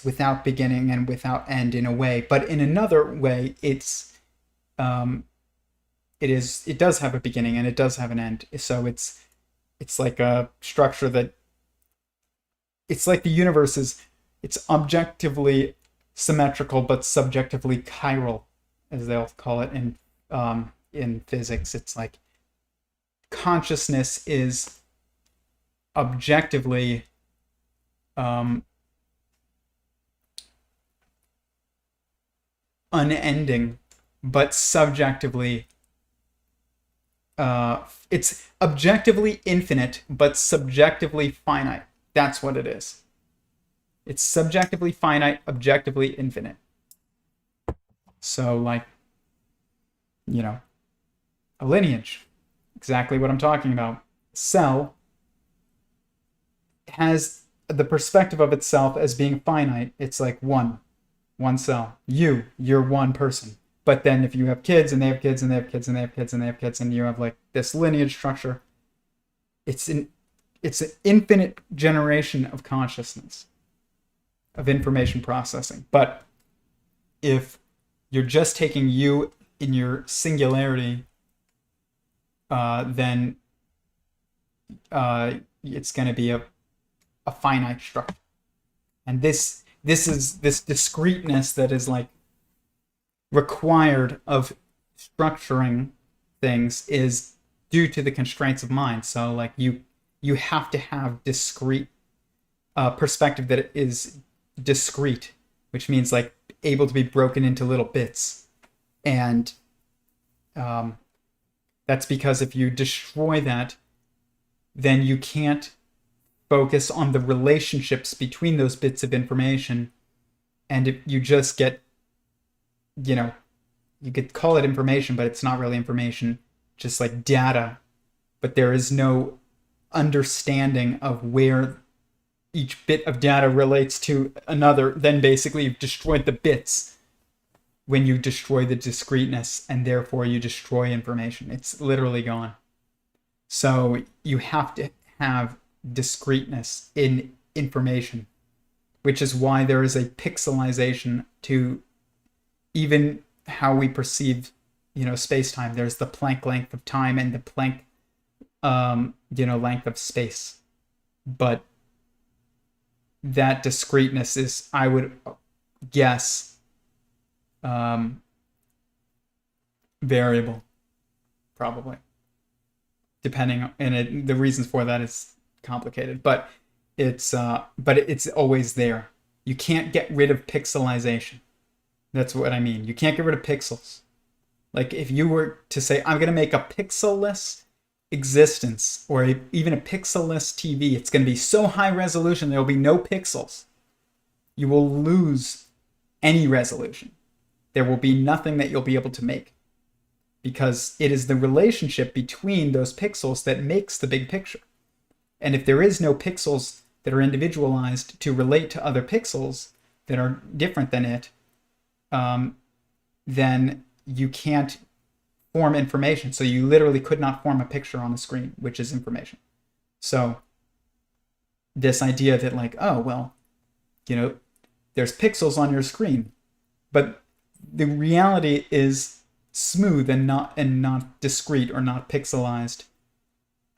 without beginning and without end in a way, but in another way it does have a beginning and it does have an end. So it's like a structure that it's like the universe it's objectively symmetrical but subjectively chiral, as they'll call it in physics. It's like consciousness is objectively um, unending, but subjectively, it's objectively infinite, but subjectively finite. That's what it is. It's subjectively finite, objectively infinite. So, like, you know, a lineage, exactly what I'm talking about. Cell has the perspective of itself as being finite. It's like one cell. You're one person. But then if you have kids and they have kids and they have kids and they have kids and they have kids and you have like this lineage structure, it's an infinite generation of consciousness, of information processing. But if you're just taking you in your singularity, then it's going to be a finite structure. And this is this discreteness that is like required of structuring things is due to the constraints of mind. So like you have to have discrete perspective that is discrete, which means like able to be broken into little bits. And that's because if you destroy that, then you can't focus on the relationships between those bits of information. And if you just get, you could call it information, but it's not really information, just like data. But there is no understanding of where each bit of data relates to another. Then basically you've destroyed the bits when you destroy the discreteness, and therefore you destroy information. It's literally gone. So you have to have discreteness in information, which is why there is a pixelization to even how we perceive, space-time. There's the Planck length of time and the Planck, length of space. But that discreteness is, I would guess, variable, probably, depending. And the reasons for that is complicated, but it's always there. You can't get rid of pixelization. That's what I mean. You can't get rid of pixels. Like if you were to say, I'm going to make a pixelless existence, or even a pixelless TV, it's going to be so high resolution there will be no pixels. You will lose any resolution. There will be nothing that you'll be able to make, because it is the relationship between those pixels that makes the big picture. And if there is no pixels that are individualized to relate to other pixels that are different than it, then you can't form information. So you literally could not form a picture on a screen, which is information. So this idea that like, oh, well, there's pixels on your screen, but the reality is smooth and not discrete or not pixelized.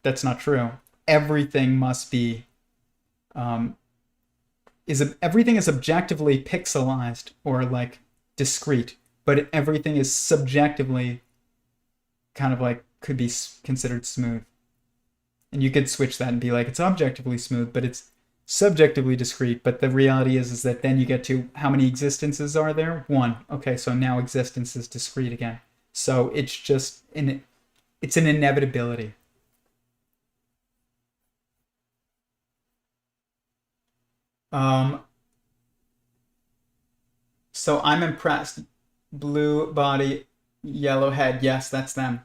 That's not true. Everything must be everything is objectively pixelized or like discrete, but everything is subjectively kind of like could be considered smooth. And you could switch that and be like, it's objectively smooth, but it's subjectively discrete. But the reality is that then you get to how many existences are there? One. Okay, so now existence is discrete again. So it's just it's an inevitability. So I'm impressed. Blue body, yellow head. Yes, that's them.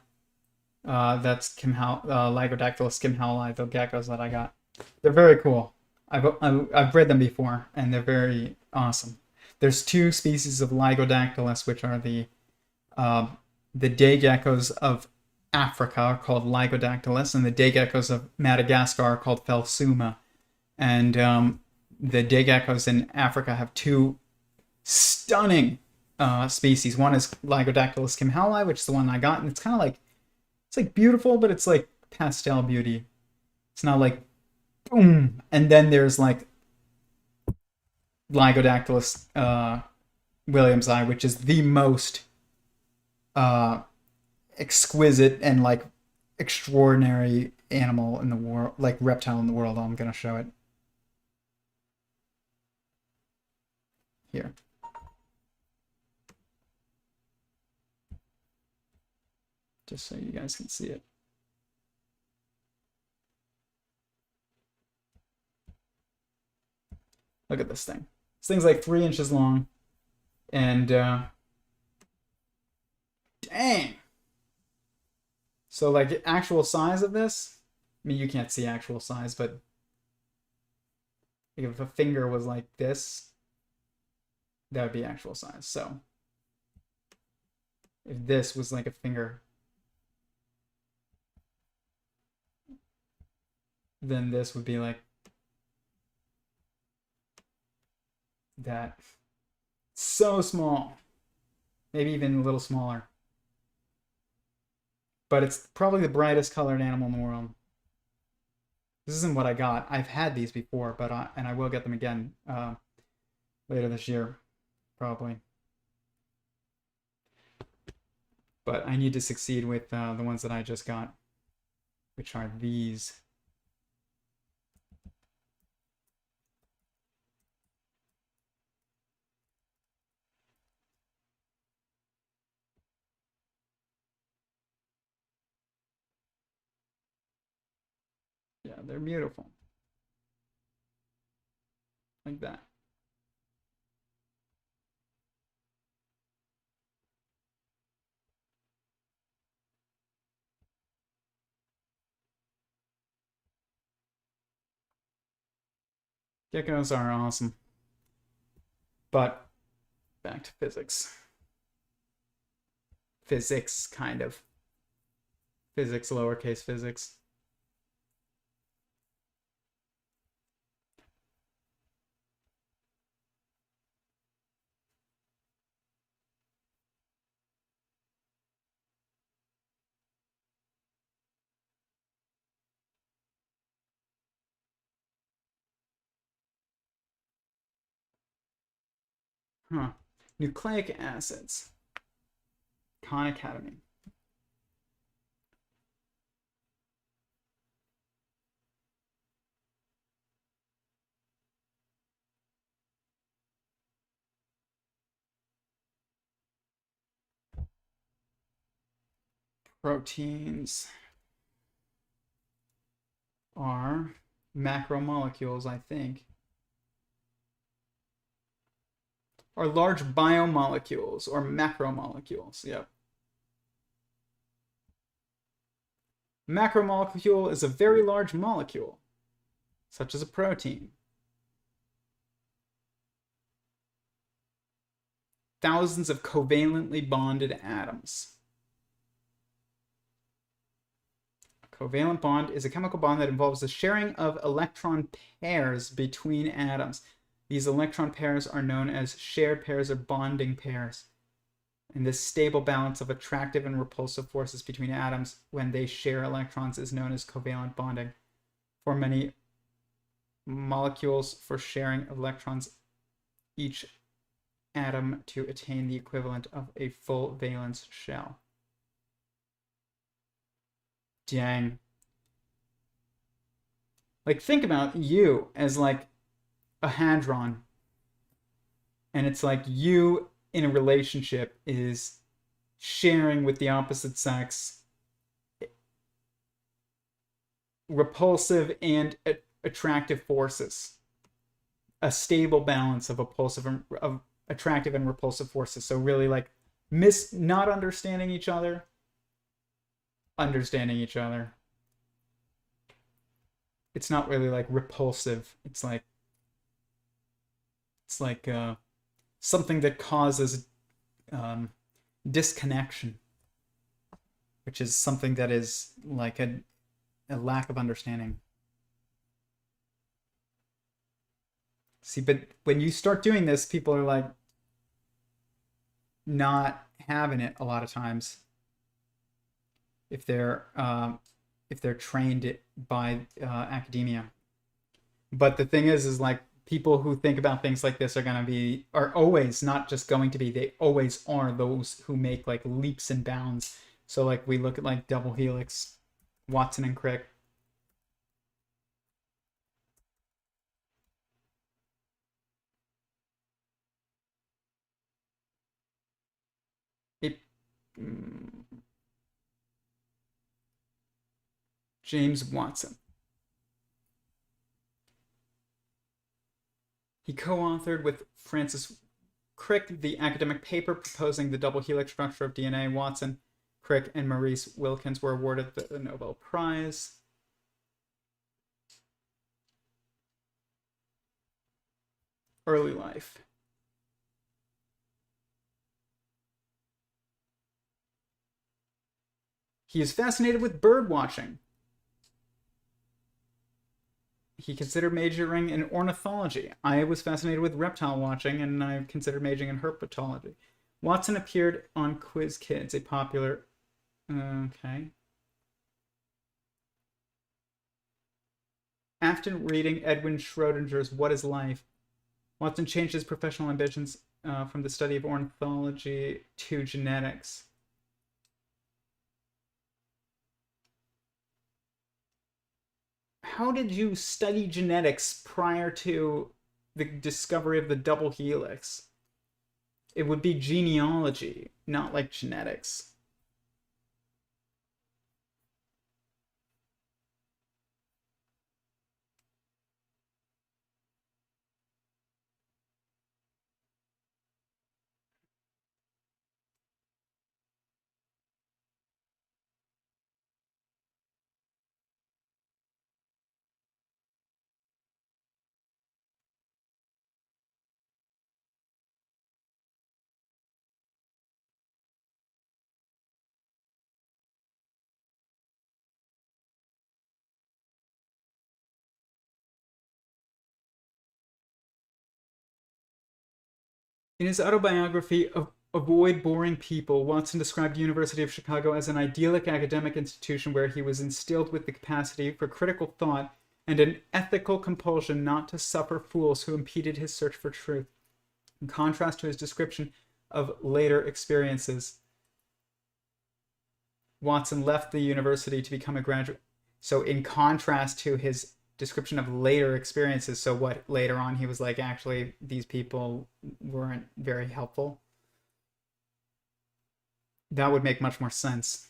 That's Lygodactylus kimhowli, the geckos that I got. They're very cool. I've read them before, and they're very awesome. There's two species of Lygodactylus, which are the day geckos of Africa are called Lygodactylus, and the day geckos of Madagascar are called Phelsuma. And the day geckos in Africa have two stunning species. One is Lygodactylus kimhowli, which is the one I got, and it's kind of like, it's like beautiful, but it's like pastel beauty. It's not like boom. And then there's like Lygodactylus williamsi, which is the most exquisite and like extraordinary animal in the world, like reptile in the world. I'm gonna show it. here. Just so you guys can see it. Look at this thing. This thing's like 3 inches long. And dang. So like actual size of this, I mean, you can't see actual size, but if a finger was like this, that would be actual size. So if this was like a finger, then this would be like that. So small. Maybe even a little smaller. But it's probably the brightest colored animal in the world. This isn't what I got. I've had these before, but and I will get them again later this year, probably. But I need to succeed with the ones that I just got, which are these. Yeah, they're beautiful. Like that. Geckos are awesome. But back to physics. Physics, kind of. Physics, lowercase physics. Huh. Nucleic acids. Khan Academy. Proteins are macromolecules, I think. Are large biomolecules or macromolecules. Yep. Macromolecule is a very large molecule, such as a protein. Thousands of covalently bonded atoms. A covalent bond is a chemical bond that involves the sharing of electron pairs between atoms. These electron pairs are known as shared pairs or bonding pairs. And this stable balance of attractive and repulsive forces between atoms when they share electrons is known as covalent bonding. For many molecules, for sharing electrons, each atom to attain the equivalent of a full valence shell. Dang. Like, think about you as like a hadron. And it's like you in a relationship is sharing with the opposite sex repulsive and attractive forces. A stable balance of attractive and repulsive forces. So really like not understanding each other, understanding each other. It's not really like repulsive. It's like something that causes disconnection, which is something that is like a lack of understanding. See, but when you start doing this, people are like not having it a lot of times if they're trained by academia. But the thing is like people who think about things like this are always not just going to be, they always are those who make like leaps and bounds. So like we look at like double helix, Watson and Crick. James Watson. He co-authored with Francis Crick the academic paper proposing the double helix structure of DNA. Watson, Crick, and Maurice Wilkins were awarded the Nobel Prize. Early life. He is fascinated with bird watching. He considered majoring in ornithology. I was fascinated with reptile watching, and I considered majoring in herpetology. Watson appeared on Quiz Kids, a popular... Okay. After reading Edwin Schrodinger's What is Life, Watson changed his professional ambitions from the study of ornithology to genetics. How did you study genetics prior to the discovery of the double helix? It would be genealogy, not like genetics. In his autobiography, Avoid Boring People, Watson described the University of Chicago as an idyllic academic institution where he was instilled with the capacity for critical thought and an ethical compulsion not to suffer fools who impeded his search for truth. In contrast to his description of later experiences, Watson left the university to become a graduate. So in contrast to his description of later experiences, so what later on he was like, actually these people weren't very helpful, that would make much more sense.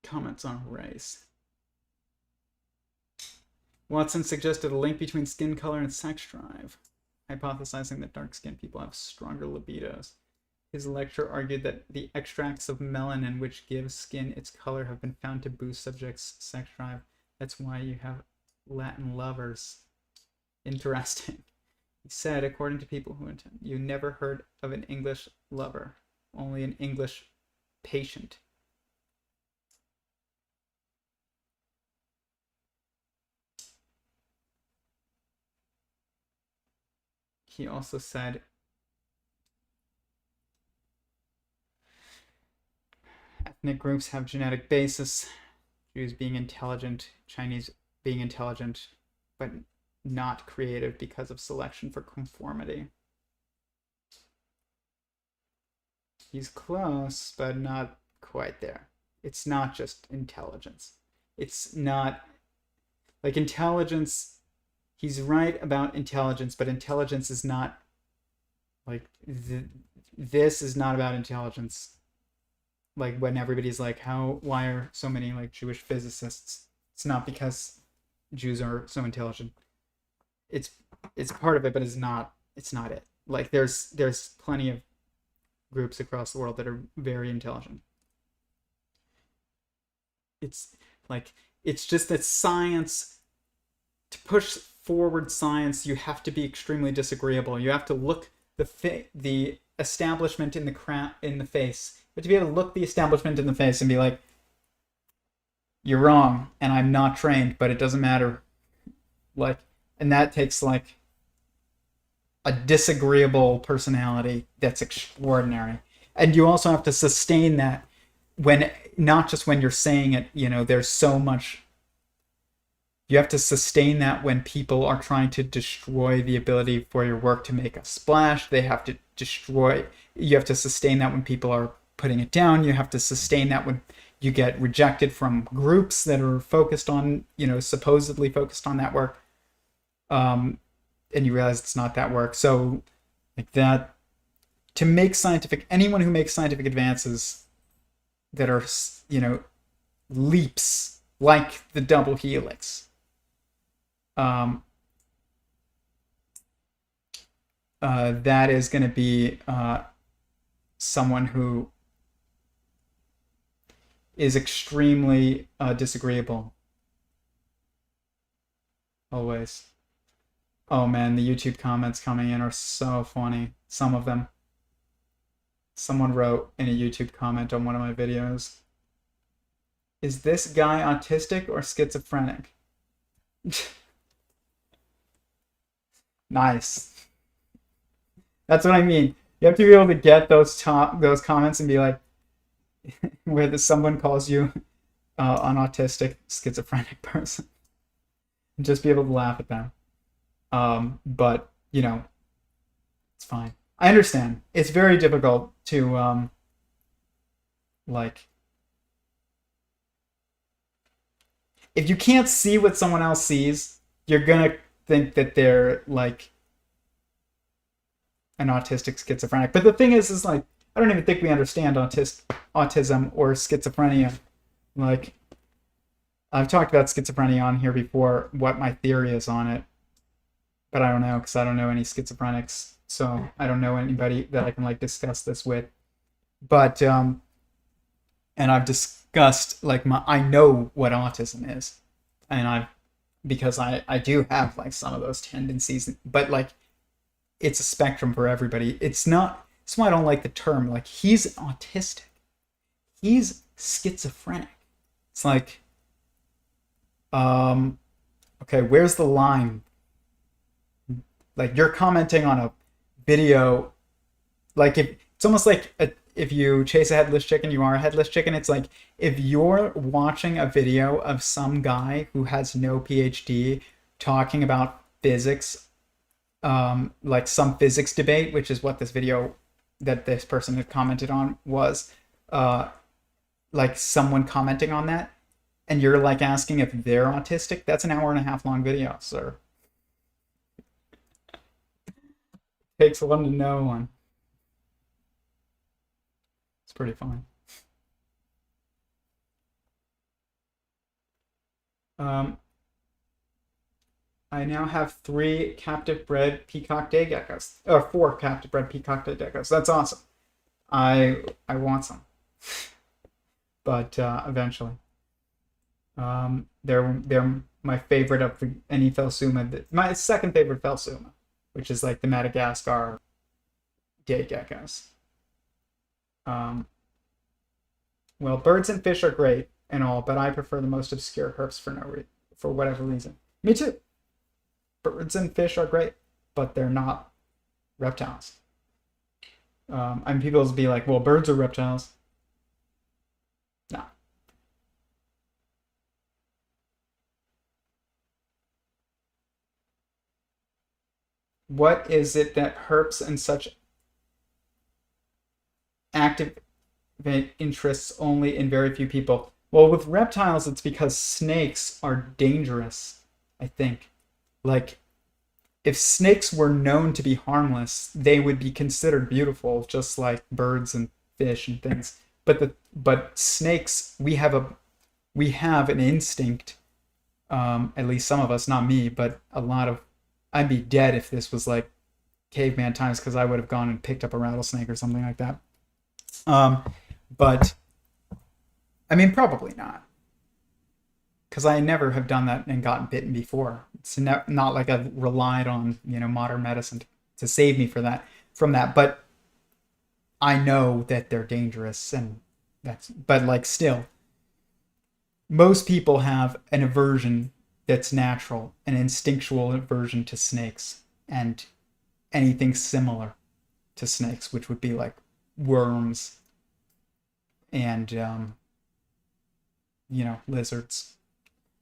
Comments on race. Watson suggested a link between skin color and sex drive, hypothesizing that dark-skinned people have stronger libidos. His lecture argued that the extracts of melanin which give skin its color have been found to boost subjects' sex drive. That's why you have Latin lovers. Interesting. He said, according to people who attend, you never heard of an English lover, only an English patient. He also said, ethnic groups have genetic basis, Jews being intelligent, Chinese being intelligent, but not creative because of selection for conformity. He's close, but not quite there. It's not just intelligence. It's not like intelligence. He's right about intelligence, but intelligence is not like this is not about intelligence. Like when everybody's like, why are so many like Jewish physicists? It's not because Jews are so intelligent. It's part of it, but it's not it. Like there's plenty of groups across the world that are very intelligent. It's just that science, to push forward science, you have to be extremely disagreeable. You have to look the establishment in the face. You have to be able to look the establishment in the face and be like, you're wrong, and I'm not trained, but it doesn't matter. Like, and that takes like a disagreeable personality that's extraordinary. And you also have to sustain that when, not just when you're saying it, there's so much. You have to sustain that when people are trying to destroy the ability for your work to make a splash. They have to destroy. You have to sustain that when people are putting it down. You have to sustain that when you get rejected from groups that are focused on, supposedly focused on that work. And you realize it's not that work. So like that, to make anyone who makes scientific advances that are, leaps like the double helix, that is going to be someone who is extremely disagreeable. Always. Oh man, the YouTube comments coming in are so funny. Some of them. Someone wrote in a YouTube comment on one of my videos, "Is this guy autistic or schizophrenic?" Nice. That's what I mean. You have to be able to get those comments and be like, where someone calls you an autistic, schizophrenic person. Just be able to laugh at them. But, it's fine. I understand. It's very difficult to, if you can't see what someone else sees, you're gonna think that they're, an autistic schizophrenic. But the thing is I don't even think we understand autism or schizophrenia. I've talked about schizophrenia on here before, what my theory is on it. But I don't know, because I don't know any schizophrenics. So I don't know anybody that I can discuss this with. But, and I've discussed, I know what autism is. And because I do have, some of those tendencies. But, it's a spectrum for everybody. It's not, that's why I don't like the term. He's autistic. He's schizophrenic. It's okay, where's the line? You're commenting on a video, it's almost if you chase a headless chicken, you are a headless chicken. It's if you're watching a video of some guy who has no PhD talking about physics, some physics debate, which is what this video that this person had commented on was, someone commenting on that, and you're asking if they're autistic, that's an 1.5 hour long video, sir. Takes one to know one. It's pretty fun. I now have 3 captive bred peacock day geckos, or 4 captive bred peacock day geckos. That's awesome. I want some, but eventually. They're my favorite of any Phelsuma. My second favorite Phelsuma, which is the Madagascar day geckos. Well, birds and fish are great and all, but I prefer the most obscure herps for whatever reason. Me too. Birds and fish are great, but they're not reptiles. People will be like, well, birds are reptiles. No. What is it that herps and such active interests only in very few people? Well, with reptiles, it's because snakes are dangerous, I think. If snakes were known to be harmless, they would be considered beautiful, just like birds and fish and things. But snakes, we have an instinct, at least some of us, not me, but a lot of, I'd be dead if this was caveman times, because I would have gone and picked up a rattlesnake or something like that. But probably not. Because I never have done that and gotten bitten before. It's not like I've relied on modern medicine to save me from that. But I know that they're dangerous, and but still, most people have an aversion that's natural, an instinctual aversion to snakes, and anything similar to snakes, which would be like worms and lizards.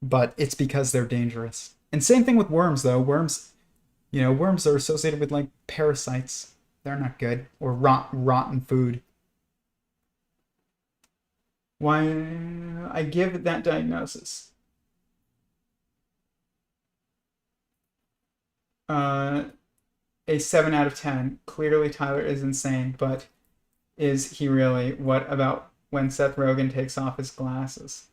But it's because they're dangerous. And same thing with worms, though. Worms are associated with like parasites. They're not good, or rotten food. Why I give that diagnosis? Uh, a 7 out of 10. Clearly, Tyler is insane, but is he really? What about when Seth Rogen takes off his glasses?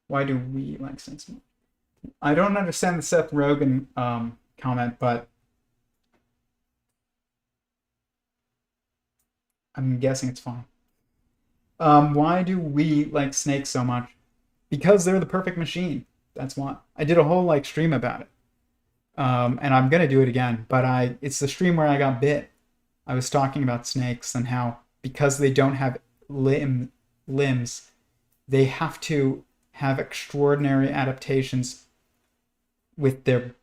Why do we like snakes? I don't understand the Seth Rogen comment, but I'm guessing it's fine. Why do we like snakes so much? Because they're the perfect machine. That's why. I did a whole like stream about it. And I'm gonna do it again, but it's the stream where I got bit. I was talking about snakes and how because they don't have limbs, they have to have extraordinary adaptations with their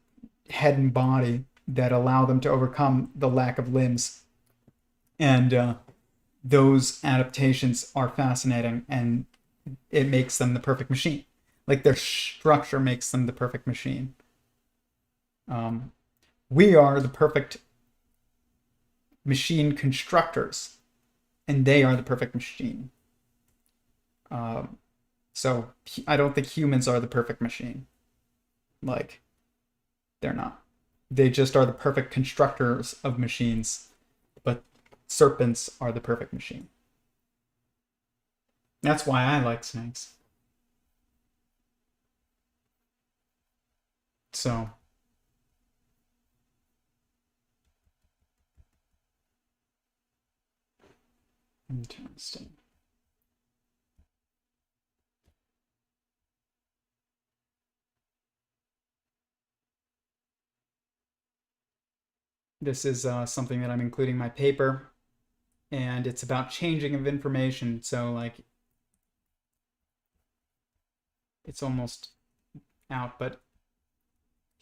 head and body that allow them to overcome the lack of limbs. And those adaptations are fascinating, and it makes them the perfect machine. Like their structure makes them the perfect machine. We are the perfect machine constructors, and they are the perfect machine. So I don't think humans are the perfect machine. Like, they're not. They just are the perfect constructors of machines, but serpents are the perfect machine. That's why I like snakes. So, interesting. This is something that I'm including in my paper, and it's about changing of information. So, like, it's almost out, but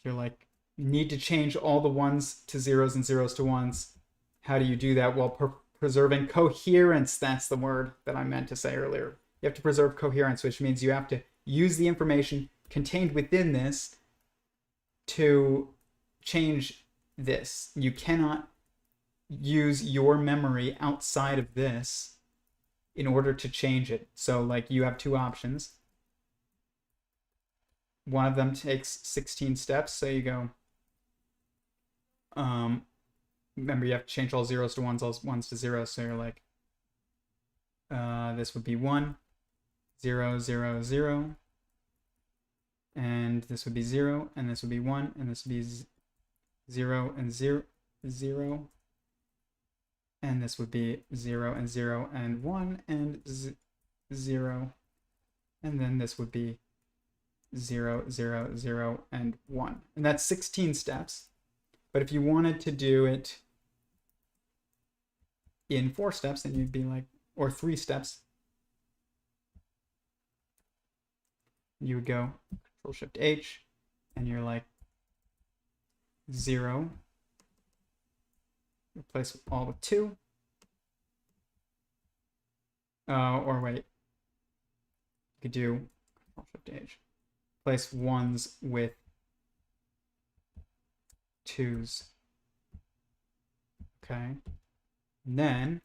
you're like, you need to change all the ones to zeros and zeros to ones. How do you do that while preserving coherence? That's the word that I meant to say earlier. You have to preserve coherence, which means you have to use the information contained within this to change this. You cannot use your memory outside of this in order to change it. So, like, you have two options. One of them takes 16 steps. So you go, remember, you have to change all zeros to ones, all ones to zeros. So you're like, this would be 1, 0, 0, 0. And this would be 0, and this would be 1, and this would be 0 and 0, 0. And this would be 0 and 0 and 1 and 0. And then this would be 0, 0, 0, and 1. And that's 16 steps. But if you wanted to do it in 4 steps, then you'd be like, or 3 steps, you would go Control Shift H, and you're like 0, replace all with 2. Or wait, you could do Control Shift H, replace ones with 2s. Okay. And then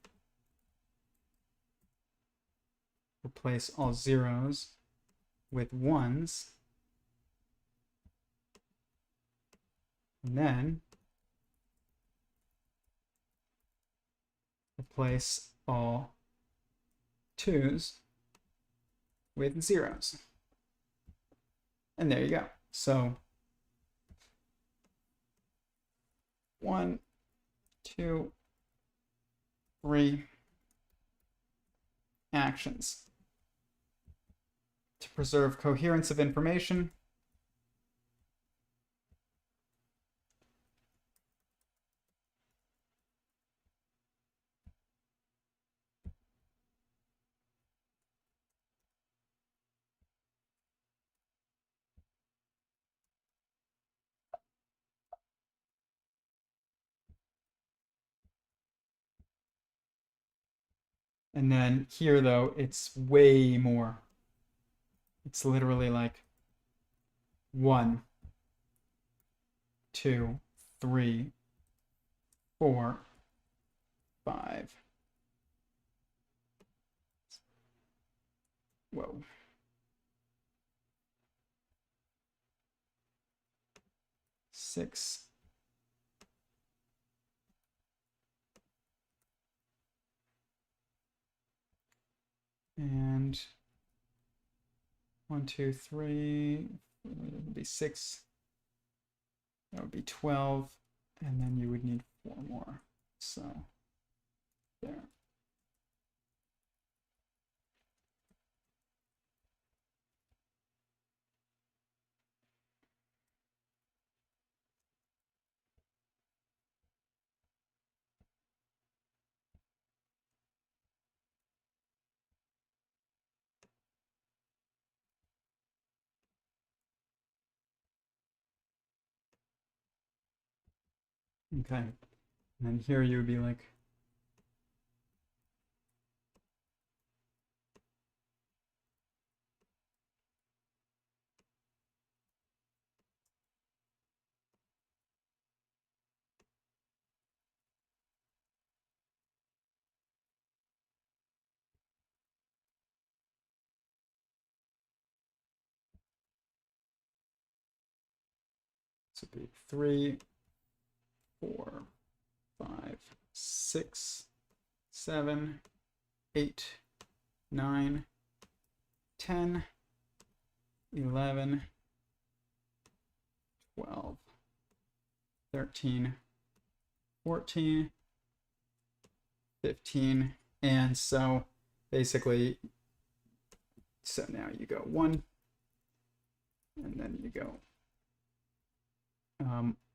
replace all zeros with 1s. And then replace all 2s with 0s. And there you go. So 1, 2, 3 actions to preserve coherence of information. And then here, though, it's way more. It's literally like 1, 2, 3, 4, 5. Whoa. 6. And 1, 2, 3. That would be 6. That would be 12. And then you would need 4 more. So there. Okay. And then here you would be like, this would be 3, 4, 5, 6, 7, 8, 9, 10, 11, 12, 13, 14, 15, and so basically, so now you go 1, and then you go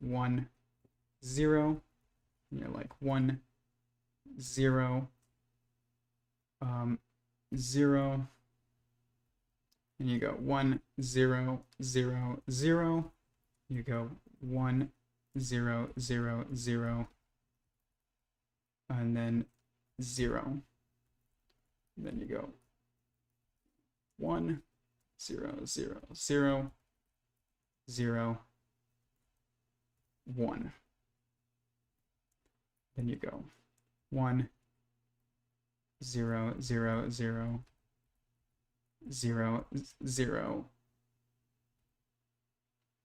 1, 0, and you're like 1, 0, 0, and you go 1, 0, 0, 0, you go 1, 0, 0, 0, and then 0. And then you go 1, 0, 0, 0, 0, 1. Then you go 1, 0, 0, 0, 0, 0.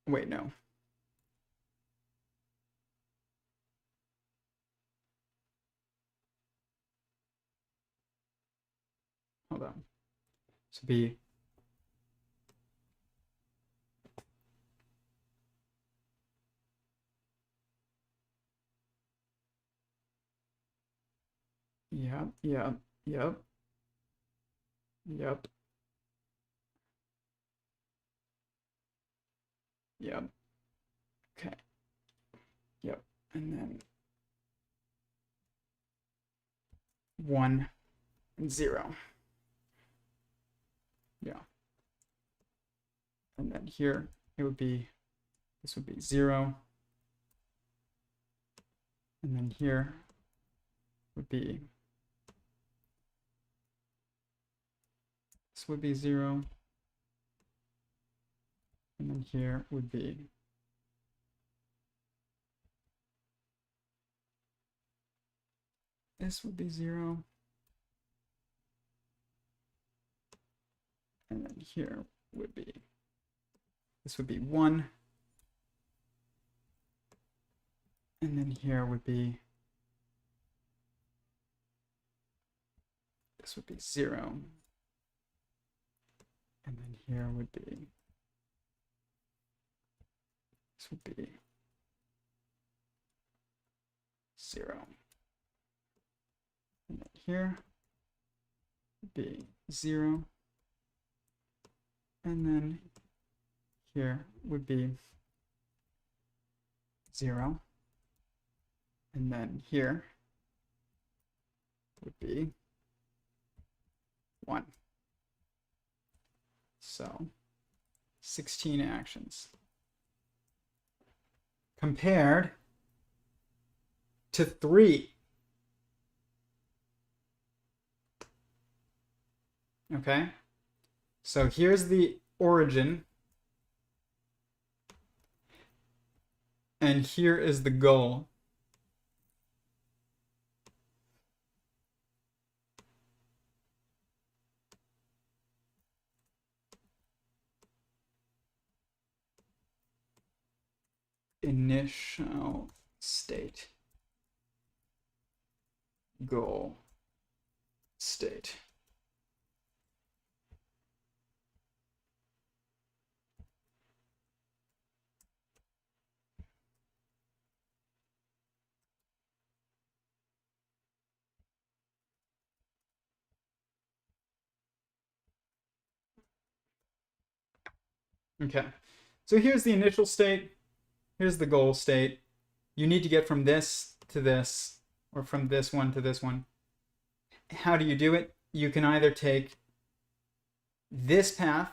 Wait, no. Hold on. So be yep, yep, yep, yep, yep. Okay. Yep. And then 1, 0. Yeah. And then here it would be, this would be 0. And then here would be, this would be 0. And then here would be, this would be 0. And then here would be, this would be 1. And then here would be, this would be 0. And then here would be, this would be 0. And then here would be 0. And then here would be 0. And then here would be 1. So 16 actions compared to 3. Okay? So here's the origin, and here is the goal. Initial state, goal state. Okay, so here's the initial state, here's the goal state. You need to get from this to this, or from this one to this one. How do you do it? You can either take this path,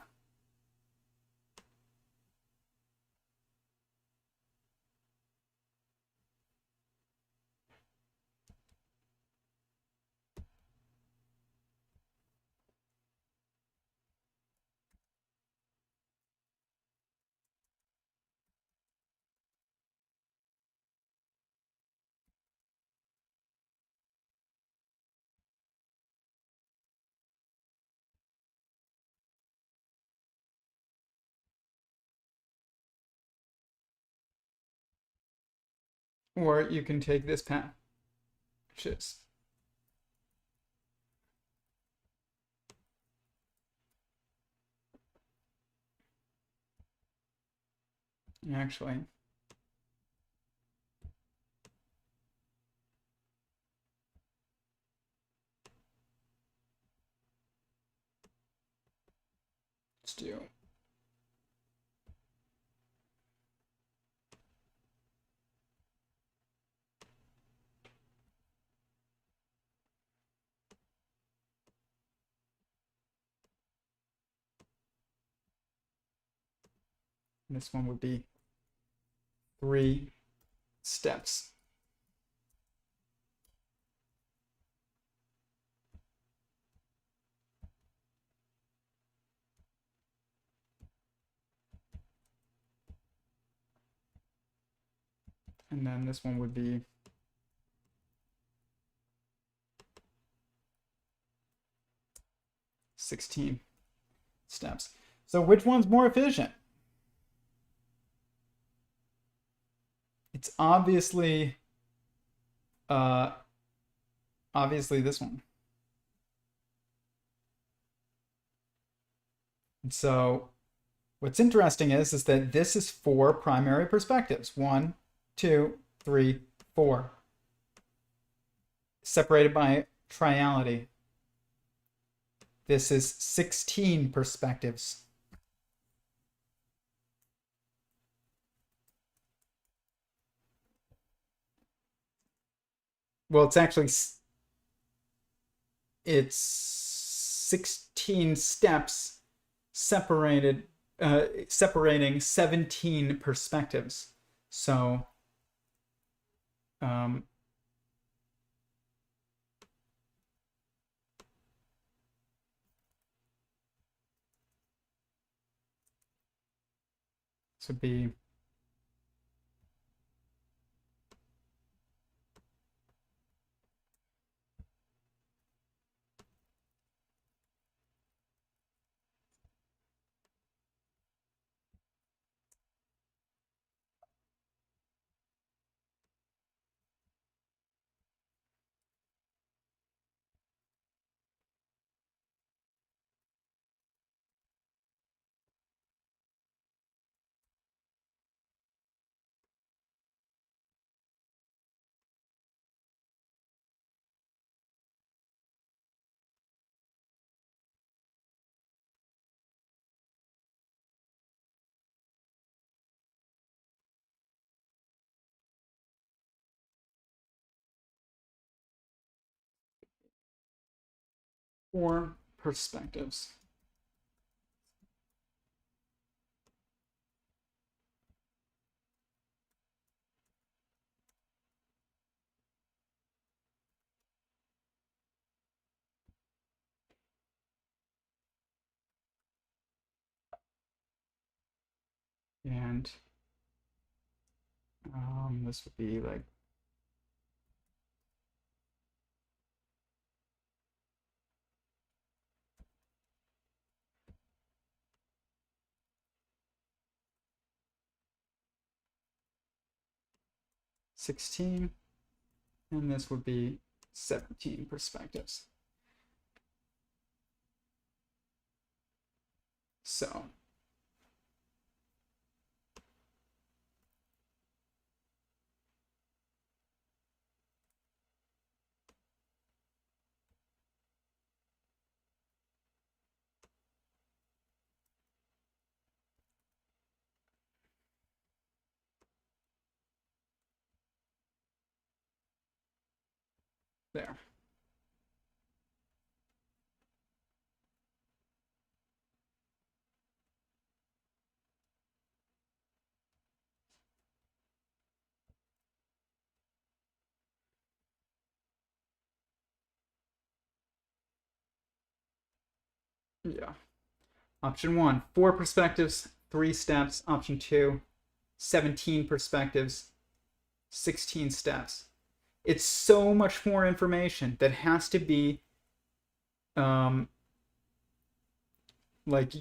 or you can take this path, which is actually let's do this one would be 3 steps. And then this one would be 16 steps. So which one's more efficient? It's obviously this one. And so what's interesting is that this is 4 primary perspectives. 1, 2, 3, 4. Separated by triality. This is 16 perspectives. Well, it's 16 steps separating 17 perspectives. So this would be four perspectives. And this would be like $16, and this would be 17 perspectives. So there. Yeah. Option 1, 4 perspectives, 3 steps. Option 2, 17 perspectives, 16 steps. It's so much more information that has to be like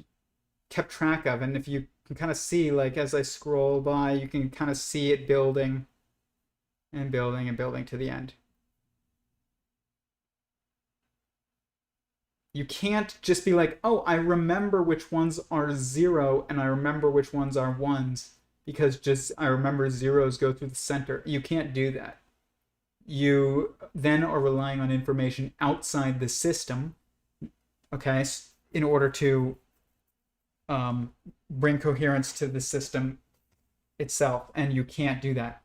kept track of. And if you can kind of see, like as I scroll by, you can kind of see it building and building and building to the end. You can't just be like, oh, I remember which ones are 0 and I remember which ones are 1s because just I remember 0s go through the center. You can't do that. You then are relying on information outside the system, okay, in order to bring coherence to the system itself. And you can't do that.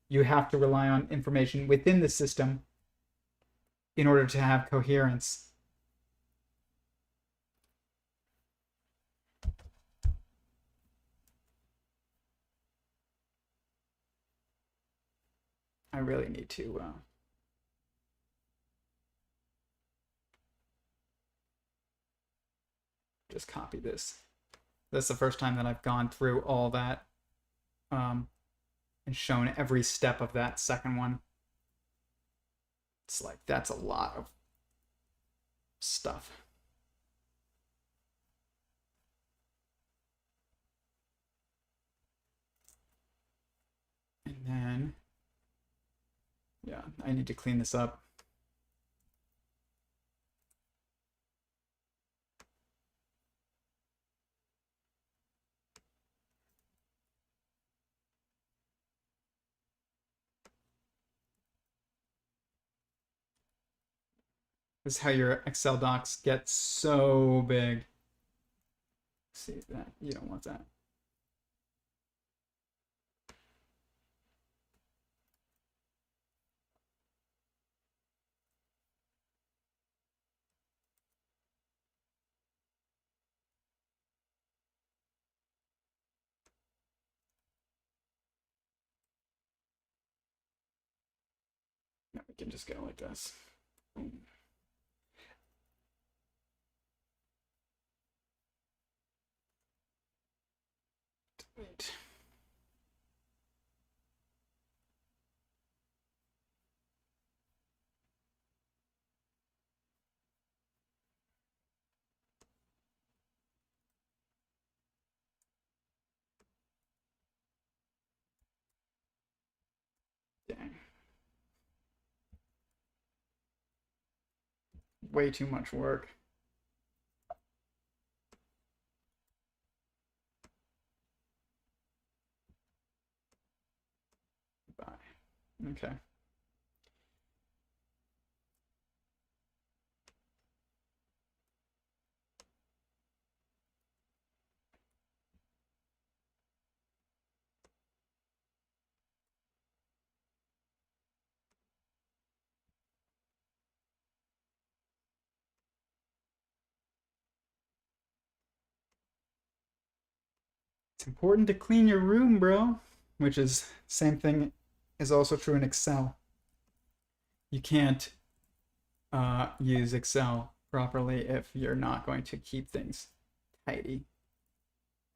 You have to rely on information within the system in order to have coherence. I really need to just copy this. That's the first time that I've gone through all that and shown every step of that second one. It's like, that's a lot of stuff. And then, yeah, I need to clean this up. This is how your Excel docs get so big. See that? You don't want that. No, we can just go like this. Boom. Wait. Dang. Way too much work. Bye. Okay. It's important to clean your room, bro. Which is same thing is also true in Excel. You can't use Excel properly if you're not going to keep things tidy.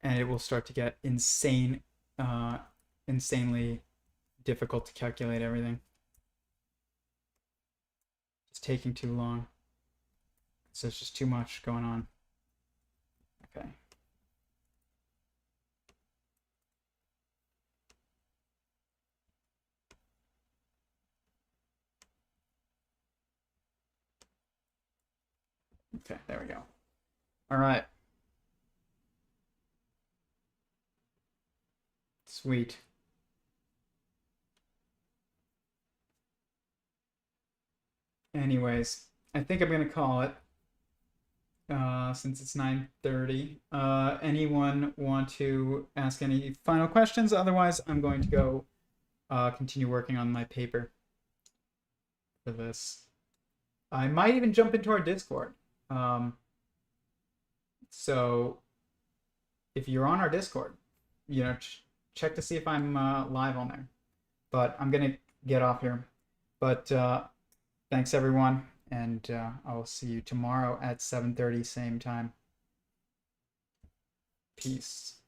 and it will start to get insanely difficult to calculate everything. It's taking too long. So it's just too much going on. Okay. Okay, there we go. All right. Sweet. Anyways, I think I'm gonna call it since it's 9:30. Anyone want to ask any final questions? Otherwise, I'm going to go continue working on my paper for this. I might even jump into our Discord. So if you're on our Discord, check to see if I'm live on there. But I'm gonna get off here. But thanks everyone, and I'll see you tomorrow at 7:30 same time. Peace.